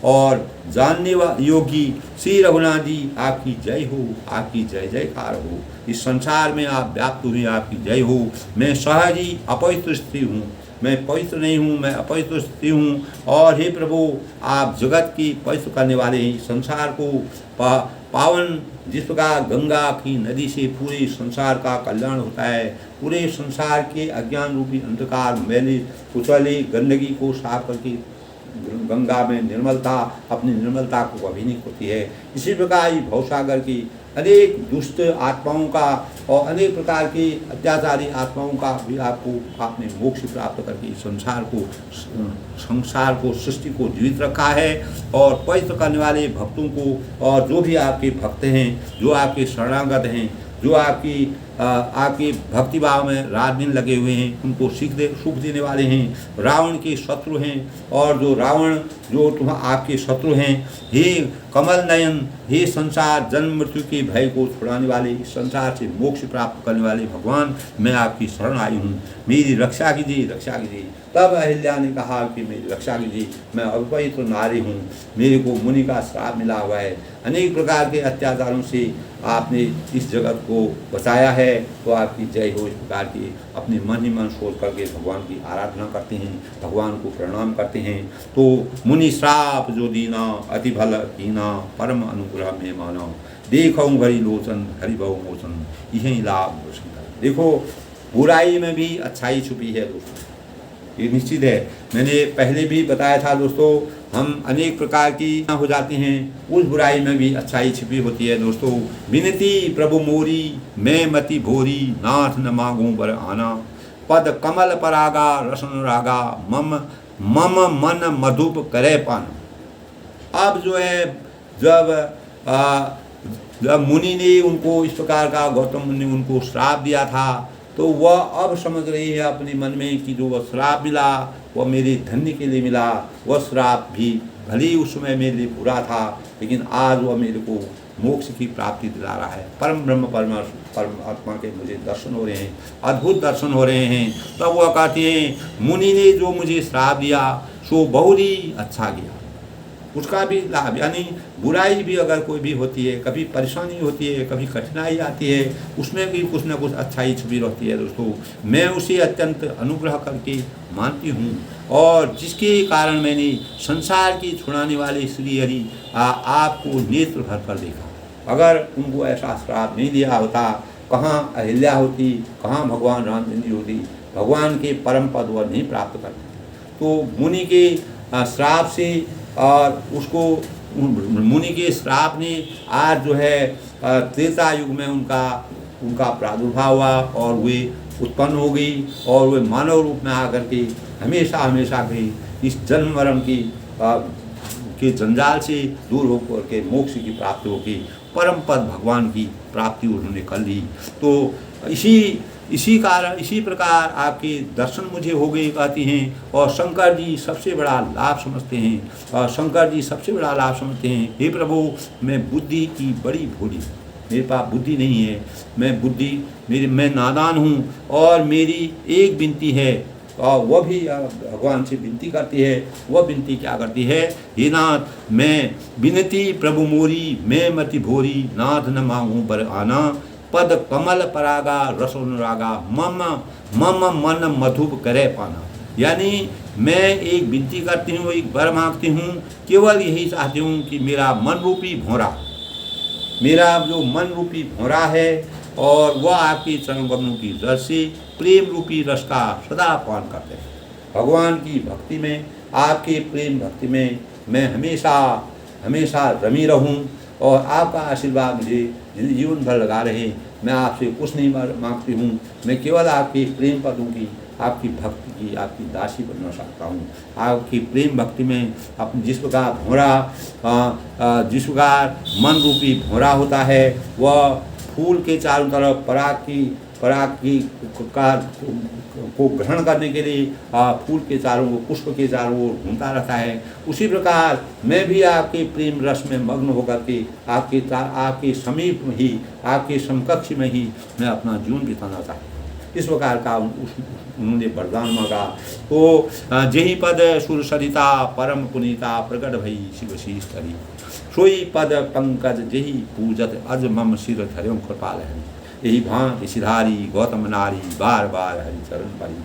और जानने योगी श्री रघुनाथ जी, आपकी जय हो, आपकी जय जयकार हो। इस संसार में आप व्याप्त हुए, आपकी जय हो। मैं सहज ही अपवित्र स्त्री हूँ, मैं पवित्र नहीं हूँ, मैं अपवित्र स्त्री हूँ। और हे प्रभु, आप जगत की पवित्र करने वाले हैं। संसार को पावन, जिस प्रकार गंगा की नदी से पूरे संसार का कल्याण होता है, पूरे संसार के अज्ञान रूपी अंधकार, मैले कुचले गंदगी को साफ करके गंगा में निर्मलता, अपनी निर्मलता को अभिनीत होती है, इसी प्रकार ही भवसागर की अनेक दुष्ट आत्माओं का और अनेक प्रकार की अत्याचारी आत्माओं का भी आपको आपने मोक्ष प्राप्त करके संसार को सृष्टि को जीवित रखा है। और पवित्र करने वाले भक्तों को और जो भी आपके भक्त हैं, जो आपके शरणागत हैं, जो आपकी भक्ति भाव में रात दिन लगे हुए हैं, उनको सुख देने वाले हैं। रावण के शत्रु हैं और जो रावण जो आपके शत्रु हैं, हे कमल नयन, हे संसार जन्म मृत्यु के भय को छुड़ाने वाले, इस संसार से मोक्ष प्राप्त करने वाले भगवान, मैं आपकी शरण आई हूँ, मेरी रक्षा कीजिए, रक्षा कीजिए। तब अहिल्या ने कहा कि मेरी रक्षा कीजिए, मैं अपवित्र नारी हूँ, मेरे को मुनि का श्राप मिला हुआ है, अनेक प्रकार के अत्याचारों से आपने इस जगत को बचाया है, तो आपकी जय हो। इस प्रकार की अपने मन ही मन सोच करके भगवान की आराधना करते हैं, भगवान को प्रणाम करते हैं। तो मुनि श्राप जो दीना, अति भल कीना, परम अनुग्रह में माना, देखो हरि लोचन, हरि भव मोचन, यही लाभ रोशन कर। देखो, बुराई में भी अच्छाई छुपी है दोस्तों, ये निश्चित है। मैंने पहले भी बताया था दोस्तों, हम अनेक प्रकार की हो जाते हैं, उस बुराई में भी अच्छाई छिपी होती है दोस्तों। विनती प्रभु मोरी, मैं मति भोरी, नाथ न मांगूं बर आना, पद कमल परागा रसन रागा, मम मन मधुप करे पान। अब जो है, जब मुनि ने उनको इस प्रकार का, गौतम मुनि ने उनको श्राप दिया था, तो वह अब समझ रही है अपने मन में कि जो वह श्राप मिला वह मेरे धन्य के लिए मिला। वह श्राप भी भले ही उस समय मेरे लिए बुरा था, लेकिन आज वह मेरे को मोक्ष की प्राप्ति दिला रहा है। परम ब्रह्म परमात्मा के मुझे दर्शन हो रहे हैं, अद्भुत दर्शन हो रहे हैं। तब वह कहती है, मुनि ने जो मुझे श्राप दिया सो बहुत ही अच्छा किया, उसका भी लाभ, यानी बुराई भी अगर कोई भी होती है, कभी परेशानी होती है, कभी कठिनाई आती है, उसमें भी कुछ ना कुछ अच्छाई छुपी रहती है दोस्तों। मैं उसे अत्यंत अनुग्रह करके मानती हूँ, और जिसके कारण मैंने संसार की छुड़ाने वाले श्री हरि आपको नेत्र भर कर देखा। अगर उनको ऐसा श्राप नहीं दिया होता, कहाँ अहिल्या होती, कहाँ भगवान रामचंद्र जी होती, भगवान के परम पद वह नहीं प्राप्त करते। तो मुनि के श्राप से और उसको मुनि के श्राप ने आज जो है त्रेता युग में उनका प्रादुर्भाव हुआ और वे उत्पन्न हो गई, और वे मानव रूप में आकर के हमेशा हमेशा के इस जन्म मरण के जंजाल से दूर होकर के मोक्ष की प्राप्ति होगी, परम पद भगवान की प्राप्ति उन्होंने कर ली। तो इसी प्रकार आपके दर्शन मुझे हो गए कहती हैं, और शंकर जी सबसे बड़ा लाभ समझते हैं, और शंकर जी सबसे बड़ा लाभ समझते हैं, हे प्रभु मैं बुद्धि की बड़ी भोली, मेरे पास बुद्धि नहीं है, मैं नादान हूँ, और मेरी एक विनती है, और वह भी भगवान से विनती करती है। वह विनती क्या करती है, हे नाथ मैं विनती प्रभु मोरी, मैं मति भोरी, नाथ न मांगू बर आना, पद कमल परागा रसोनुरागा, मम मन मधुप करे पाना। यानी मैं एक विनती करती हूँ, एक वर मांगती हूँ, केवल यही चाहती हूँ कि मेरा मन रूपी भौरा, मेरा जो मन रूपी भौरा है, और वह आपके चरण कमलों की रस से प्रेम रूपी रस का सदा पान करते हैं। भगवान की भक्ति में, आपके प्रेम भक्ति में मैं हमेशा रमी रहूं, और आपका आशीर्वाद मुझे जीवन भर लगा रहे। मैं आपसे कुछ नहीं मांगती हूँ, मैं केवल आपके प्रेम पदों की, आपकी भक्ति की, आपकी दासी बनना चाहता हूँ। आपकी प्रेम भक्ति में अपने जिस प्रकार भौरा, जिस प्रकार मन रूपी भौरा होता है, वह फूल के चारों तरफ पराग की को ग्रहण करने के लिए फूल के चारों ओर, पुष्प के चारों ओर घूमता रहता है, उसी प्रकार मैं भी आपके प्रेम रस में मग्न होकर के आपके समीप में ही, आपके समकक्ष में ही मैं अपना जीवन बिताना चाहता हूँ। इस प्रकार का उन्होंने वरदान मांगा। तो जेहि पद सुर सरिता परम पुनीता, प्रकट भई शिव शीष धरी, सोई पद पंकज जेहि पूजत, अज मम सिर धर्यो कृपाल है। यही भांति सिधारी गौतम नारी, बार बार हरि चरण परी,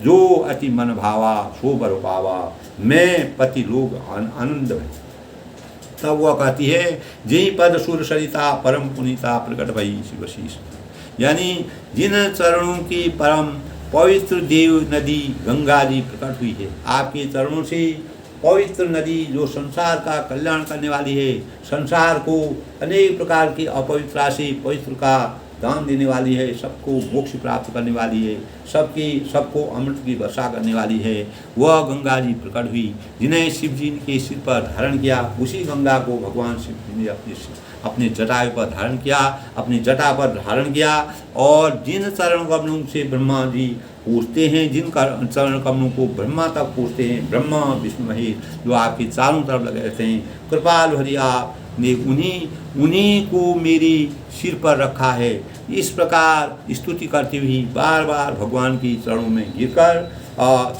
जो अति मन भावा सो बर पावा, मैं पति लोग आनंद भई। तब वह कहती है, जेहि पद सुर सरिता परम पुनीता, प्रकट भई शिव शीष। यानी जिन चरणों की परम पवित्र देव नदी गंगा जी प्रकट हुई है, आपके चरणों से पवित्र नदी जो संसार का कल्याण करने वाली है, संसार को अनेक प्रकार की अपवित्रता से पवित्र का दान देने वाली है, सबको मोक्ष प्राप्त करने वाली है, सबको अमृत की वर्षा करने वाली है, वह गंगा जी प्रकट हुई, जिन्हें शिव जी के सिर पर धारण किया। उसी गंगा को भगवान शिव जी ने अपने जटा पर धारण किया, अपनी जटा पर धारण किया। और जिन चरण कमलों से ब्रह्मा जी पूछते हैं, जिन चरण कमलों को ब्रह्मा तक पूछते हैं, ब्रह्मा विष्णु महेश जो आपके चारों तरफ लगे रहते हैं, कृपाल हरि आपने उन्हीं को मेरी सिर पर रखा है। इस प्रकार स्तुति करती हुई बार बार भगवान की चरणों में गिरकर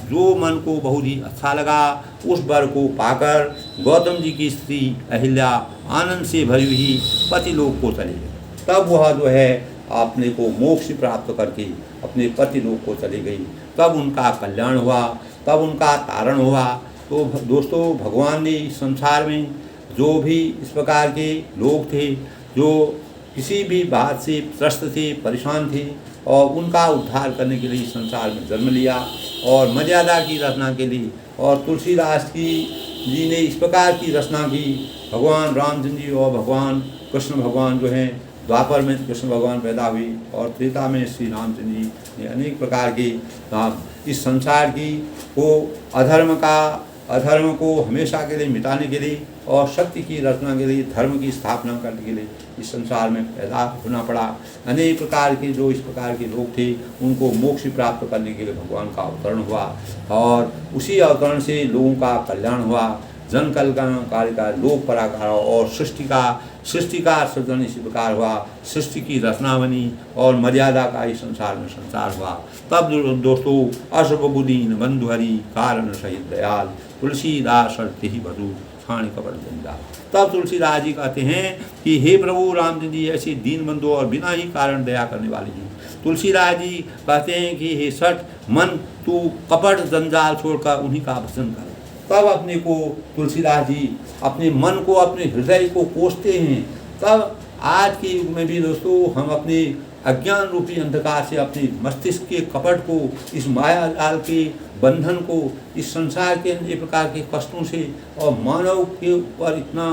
जो मन को बहुत ही अच्छा लगा, उस वर को पाकर गौतम जी की स्त्री अहिल्या आनंद से भरी हुई पतिलोक को चली गई। तब वह जो है अपने को मोक्ष प्राप्त करके अपने पतिलोक को चली गई। तब उनका कल्याण हुआ, तब उनका तारण हुआ। तो दोस्तों, भगवान ने इस संसार में जो भी इस प्रकार के लोग थे, जो किसी भी बात से त्रस्त थे, परेशान थे, और उनका उद्धार करने के लिए संसार में जन्म लिया, और मर्यादा की रचना के लिए। और तुलसीदास जी ने इस प्रकार की रचना की। भगवान रामचंद्र जी और भगवान कृष्ण भगवान जो हैं, द्वापर में कृष्ण भगवान पैदा हुई, और त्रेता में श्री रामचंद्र जी ने अनेक प्रकार के इस संसार अधर्म को हमेशा के लिए मिटाने के लिए, और सत्य की रचना के लिए, धर्म की स्थापना करने के लिए इस संसार में पैदा होना पड़ा। अनेक प्रकार के जो इस प्रकार के लोग थे, उनको मोक्ष प्राप्त करने के लिए भगवान का अवतरण हुआ, और उसी अवतरण से लोगों का कल्याण हुआ, जन कल्याणकारी का लोक पराकार, और सृष्टि का सृजन इसी प्रकार हुआ, सृष्टि की रचना बनी, और मर्यादा का इस संसार में संसार हुआ। तब दोस्तों, अशुभ बुदीन बंधुहरि कारण सहित दयाल, तुलसीदास ही बधु छाण कपट जंजाल। तब तुलसीदास जी कहते हैं कि हे प्रभु रामचंद्र जी, ऐसे दीन बंधु और बिना ही कारण दया करने वाले जी। तुलसीदास जी कहते हैं कि हे सठ मन, तू कपट जंजाल छोड़कर उन्हीं का भजन कर। तब अपने को तुलसीदास जी अपने मन को, अपने हृदय को कोसते हैं। तब आज के युग में भी दोस्तों हम अपने अज्ञान रूपी अंधकार से अपने मस्तिष्क के कपट को, इस माया जाल के बंधन को, इस संसार के अनेक प्रकार के कष्टों से और मानव के ऊपर इतना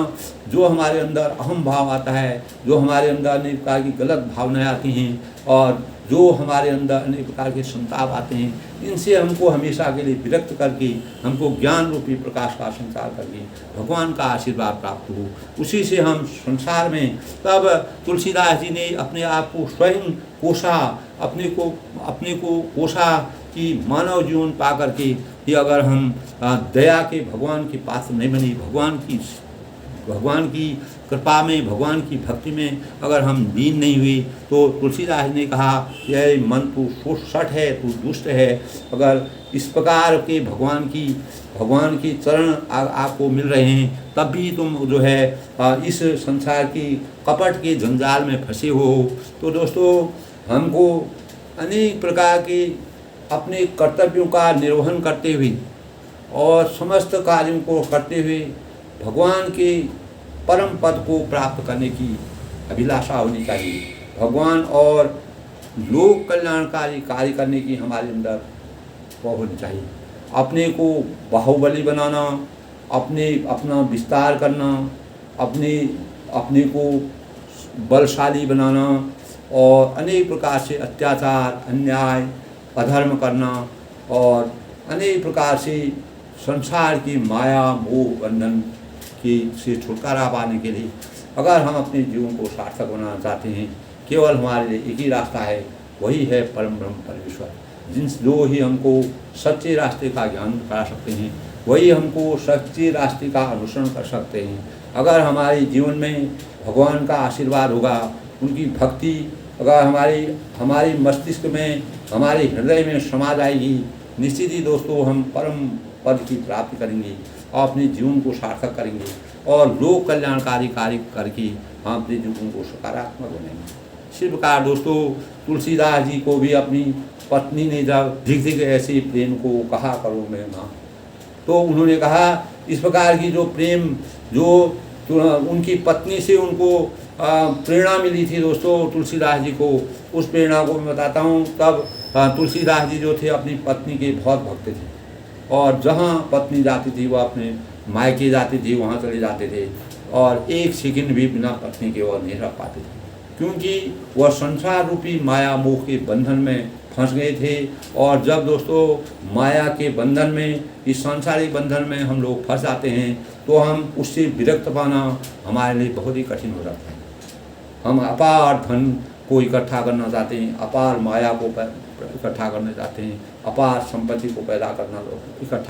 जो हमारे अंदर अहम भाव आता है, जो हमारे अंदर अनेक प्रकार की गलत भावनाएं आती हैं और जो हमारे अंदर अनेक प्रकार के संताप आते हैं, इनसे हमको हमेशा के लिए विरक्त करके हमको ज्ञान रूपी प्रकाश का संचार करके भगवान का आशीर्वाद प्राप्त हो, उसी से हम संसार में। तब तुलसीदास जी ने अपने आप को स्वयं कोसा, अपने को कोसा कि मानव जीवन पा करके कि अगर हम दया के भगवान के पात्र नहीं बने, भगवान की कृपा में, भगवान की भक्ति में अगर हम लीन नहीं हुए, तो तुलसीदास ने कहा कि मन तू सठ है, तू दुष्ट है। अगर इस प्रकार के भगवान की चरण आपको मिल रहे हैं, तब भी तुम जो है इस संसार की कपट के जंजाल में फंसे हो। तो दोस्तों, हमको अनेक प्रकार के अपने कर्तव्यों का निर्वहन करते हुए और समस्त कार्यों को करते हुए भगवान के परम पद को प्राप्त करने की अभिलाषा होनी चाहिए। भगवान और लोक कल्याणकारी कार्य करने की हमारे अंदर वो होनी चाहिए। अपने को बाहुबली बनाना, अपना विस्तार करना, अपने को बलशाली बनाना और अनेक प्रकार से अत्याचार, अन्याय, अधर्म करना और अनेक प्रकार से संसार की माया, मोह, बंधन से छुटकारा पाने के लिए अगर हम अपने जीवन को सार्थक बनाना चाहते हैं, केवल हमारे लिए एक ही रास्ता है, वही है परम ब्रह्म परमेश्वर। जो ही हमको सच्चे रास्ते का ज्ञान करा सकते हैं, वही हमको सच्चे रास्ते का अनुसरण कर सकते हैं। अगर हमारे जीवन में भगवान का आशीर्वाद होगा, उनकी भक्ति अगर हमारे मस्तिष्क में, हमारे हृदय में समा जाएगी, निश्चित ही दोस्तों हम परम पद की प्राप्ति करेंगे और अपने जीवन को सार्थक करेंगे और लोक कल्याणकारी कार्य करके हम अपने जीवन को सकारात्मक बनाएंगे। इसी प्रकार दोस्तों, तुलसीदास जी को भी अपनी पत्नी ने जब धिक ऐसे प्रेम को कहा करो मैं माँ, तो उन्होंने कहा इस प्रकार की जो प्रेम जो उनकी पत्नी से उनको प्रेरणा मिली थी दोस्तों तुलसीदास जी को, उस प्रेरणा को मैं बताता हूँ। तब तुलसीदास जी जो थे अपनी पत्नी के बहुत भक्त थे और जहाँ पत्नी जाती थी वह अपने मायके जाती थी, वहाँ चले जाते थे और एक सेकंड भी बिना पत्नी के वह नहीं रह पाते थे, क्योंकि वह संसार रूपी माया मोह के बंधन में फंस गए थे। और जब दोस्तों माया के बंधन में, इस सांसारिक बंधन में हम लोग फंस जाते हैं, तो हम उससे विरक्त पाना हमारे लिए बहुत ही कठिन हो जाता है। हम अपार धन को इकट्ठा करना चाहते हैं, अपार माया को इकट्ठा करना चाहते हैं, अपार संपत्ति को इकट्ठा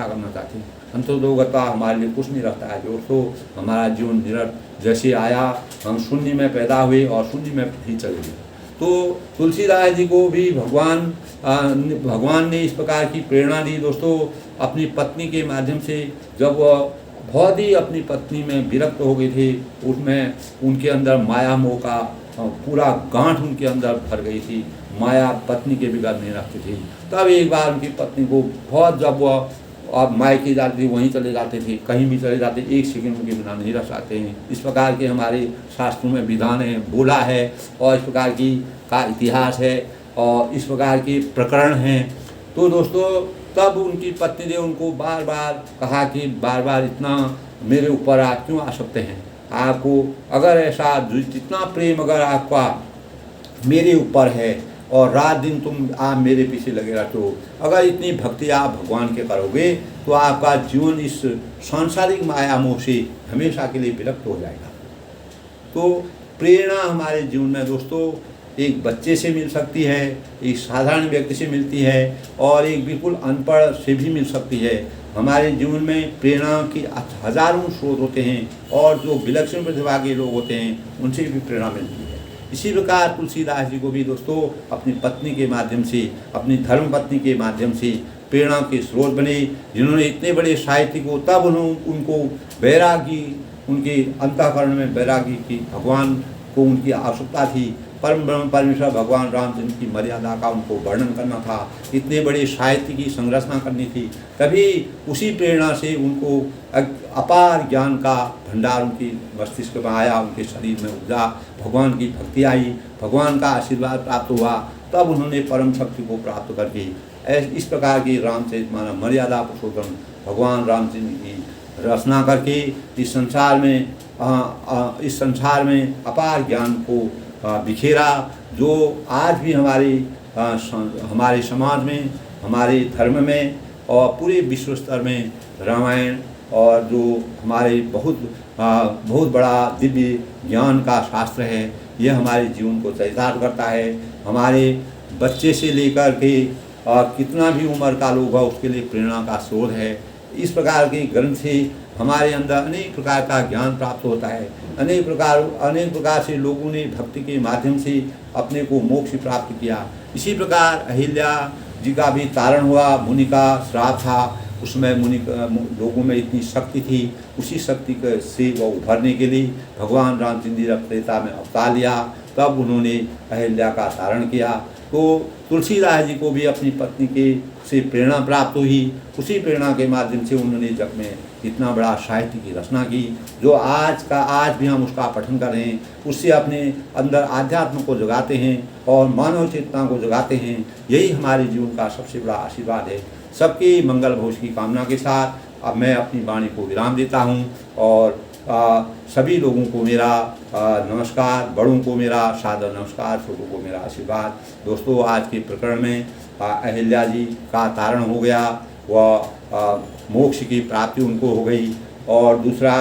करना चाहते हैं, अंतर्दोगता हमारे लिए कुछ नहीं रहता है दोस्तों। हमारा जीवन निरर्थ, जैसे आया हम शून्य में पैदा हुए और शून्य में ही चले गए। तो तुलसीदास जी को भी भगवान ने इस प्रकार की प्रेरणा दी दोस्तों अपनी पत्नी के माध्यम से। जब वह बहुत ही अपनी पत्नी में विरक्त हो गए थे, उसमें उनके अंदर माया मोह का पूरा गांठ उनके अंदर भर गई थी, माया पत्नी के बिगड़ नहीं रखती थी। तब एक बार उनकी पत्नी को बहुत, जब वह अब मायके जाती थी वहीं चले जाते थे, कहीं भी चले जाते, एक सेकंड उनके बिना नहीं रह सकते हैं। इस प्रकार के हमारे शास्त्रों में विधान है, बोला है और इस प्रकार का इतिहास है और इस प्रकार के प्रकरण हैं। तो दोस्तों तब उनकी पत्नी ने उनको बार बार कहा कि बार बार इतना मेरे ऊपर आप क्यों आ सकते हैं, आपको अगर ऐसा जितना प्रेम अगर आपका मेरे ऊपर है और रात दिन तुम आप मेरे पीछे लगे रहते हो, अगर इतनी भक्ति आप भगवान के करोगे तो आपका जीवन इस सांसारिक माया मोह से हमेशा के लिए विरक्त हो जाएगा। तो प्रेरणा हमारे जीवन में दोस्तों एक बच्चे से मिल सकती है, एक साधारण व्यक्ति से मिलती है और एक बिल्कुल अनपढ़ से भी मिल सकती है। हमारे जीवन में प्रेरणा के हजारों स्रोत होते हैं और जो विलक्षण प्रतिभा के लोग होते हैं उनसे भी प्रेरणा मिलती है। इसी प्रकार तुलसीदास जी को भी दोस्तों अपनी पत्नी के माध्यम से, अपनी धर्म पत्नी के माध्यम से प्रेरणा के स्रोत बने, जिन्होंने इतने बड़े साहित्य को तब उनको वैरागी, उनके अंतःकरण में वैरागी की भगवान को उनकी आवश्यकता थी। परम ब्रह्म परमेश्वर भगवान रामचंद्र की मर्यादा का उनको वर्णन करना था, इतने बड़े साहित्य की संरचना करनी थी। तभी उसी प्रेरणा से उनको अपार ज्ञान का भंडार उनकी मस्तिष्क में आया, उनके शरीर में उपजा, भगवान की भक्ति आई, भगवान का आशीर्वाद प्राप्त हुआ। तब उन्होंने परम शक्ति को प्राप्त करके इस प्रकार की रामचरितमानस मर्यादा पुरुषोत्तम भगवान रामचंद्र की रचना करके इस संसार में अपार ज्ञान को बिखेरा, जो आज भी हमारे समाज में, हमारे धर्म में और पूरे विश्व स्तर में रामायण और जो हमारे बहुत बड़ा दिव्य ज्ञान का शास्त्र है, यह हमारे जीवन को चरितार्थ करता है। हमारे बच्चे से लेकर के कितना भी उम्र का लोग है उसके लिए प्रेरणा का स्रोत है। इस प्रकार के ग्रंथ से हमारे अंदर अनेक प्रकार का ज्ञान प्राप्त होता है। अनेक प्रकार से लोगों ने भक्ति के माध्यम से अपने को मोक्ष प्राप्त किया। इसी प्रकार अहिल्या जी का भी तारण हुआ, मुनि का श्राप था, उसमें लोगों में इतनी शक्ति थी, उसी शक्ति से वो उभरने के लिए भगवान रामचंद्र जी त्रेता में अवतार लिया। तब उन्होंने अहिल्या का तारण किया। तो तुलसीदास जी को भी अपनी पत्नी से प्रेरणा प्राप्त हुई। उसी प्रेरणा के माध्यम से उन्होंने जग में इतना बड़ा साहित्य की रचना की, जो आज भी हम उसका पठन कर रहे हैं। उससे अपने अंदर आध्यात्म को जगाते हैं और मानव चेतना को जगाते हैं। यही हमारे जीवन का सबसे बड़ा आशीर्वाद है। सबके मंगल भविष्य की कामना के साथ अब मैं अपनी वाणी को विराम देता हूँ और सभी लोगों को मेरा नमस्कार, बड़ों को मेरा सादर नमस्कार, छोटों को मेरा आशीर्वाद। दोस्तों, आज के प्रकरण में अहिल्या जी का तारण हो गया, वह मोक्ष की प्राप्ति उनको हो गई। और दूसरा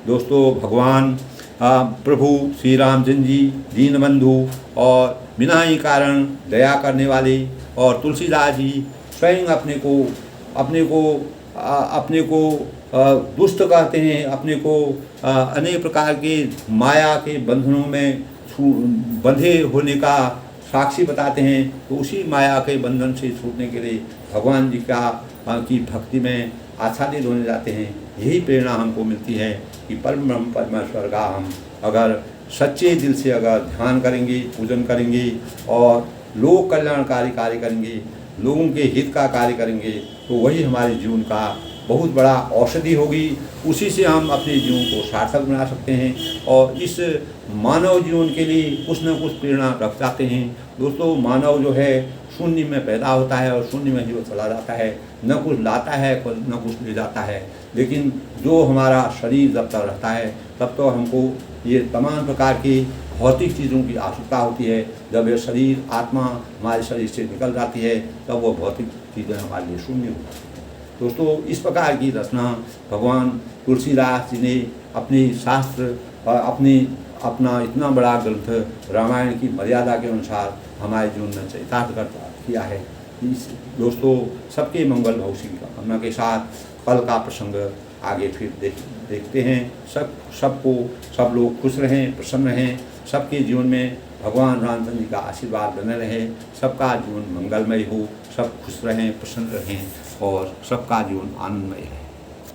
दोस्तों, भगवान प्रभु श्री रामचंद्र जी दीनबंधु और बिना ही कारण दया करने वाले, और तुलसीदास जी स्वयं अपने को दुष्ट कहते हैं, अपने को अनेक प्रकार के माया के बंधनों में बंधे होने का साक्षी बताते हैं। तो उसी माया के बंधन से छूटने के लिए भगवान जी की भक्ति में आच्छादित होने जाते हैं। यही प्रेरणा हमको मिलती है कि परम ब्रह्म परमेश्वर का हम अगर सच्चे दिल से अगर ध्यान करेंगे, पूजन करेंगे और लोक कल्याणकारी कार्य करेंगे, लोगों के हित का कार्य करेंगे, तो वही हमारे जीवन का बहुत बड़ा औषधि होगी। उसी से हम अपने जीवन को सार्थक बना सकते हैं और इस मानव जीवन के लिए कुछ न कुछ प्रेरणा रख जाते हैं। दोस्तों, मानव जो है शून्य में पैदा होता है और शून्य में ही वो चला जाता है, न कुछ लाता है न कुछ ले जाता है। लेकिन जो हमारा शरीर जब तक रहता है तब तो हमको ये तमाम प्रकार की भौतिक चीज़ों की आवश्यकता होती है। जब ये शरीर, आत्मा हमारे शरीर से निकल जाती है तब वो भौतिक चीज़ें हमारे लिए शून्य होती हैं। दोस्तों, इस प्रकार की रचना भगवान तुलसीदास जी ने अपने शास्त्र और अपना इतना बड़ा ग्रंथ रामायण की मर्यादा के अनुसार हमारे जीवन में चरितार्थ किया है। दोस्तों, सबके मंगल भविष्य की कामना के साथ कल का प्रसंग आगे फिर देखते हैं। सब लोग खुश रहें, प्रसन्न रहें, सबके जीवन में भगवान रामचंद्र जी का आशीर्वाद बने रहे, सबका जीवन मंगलमय हो, सब खुश रहें, प्रसन्न रहें और सबका जीवन आनंदमय है।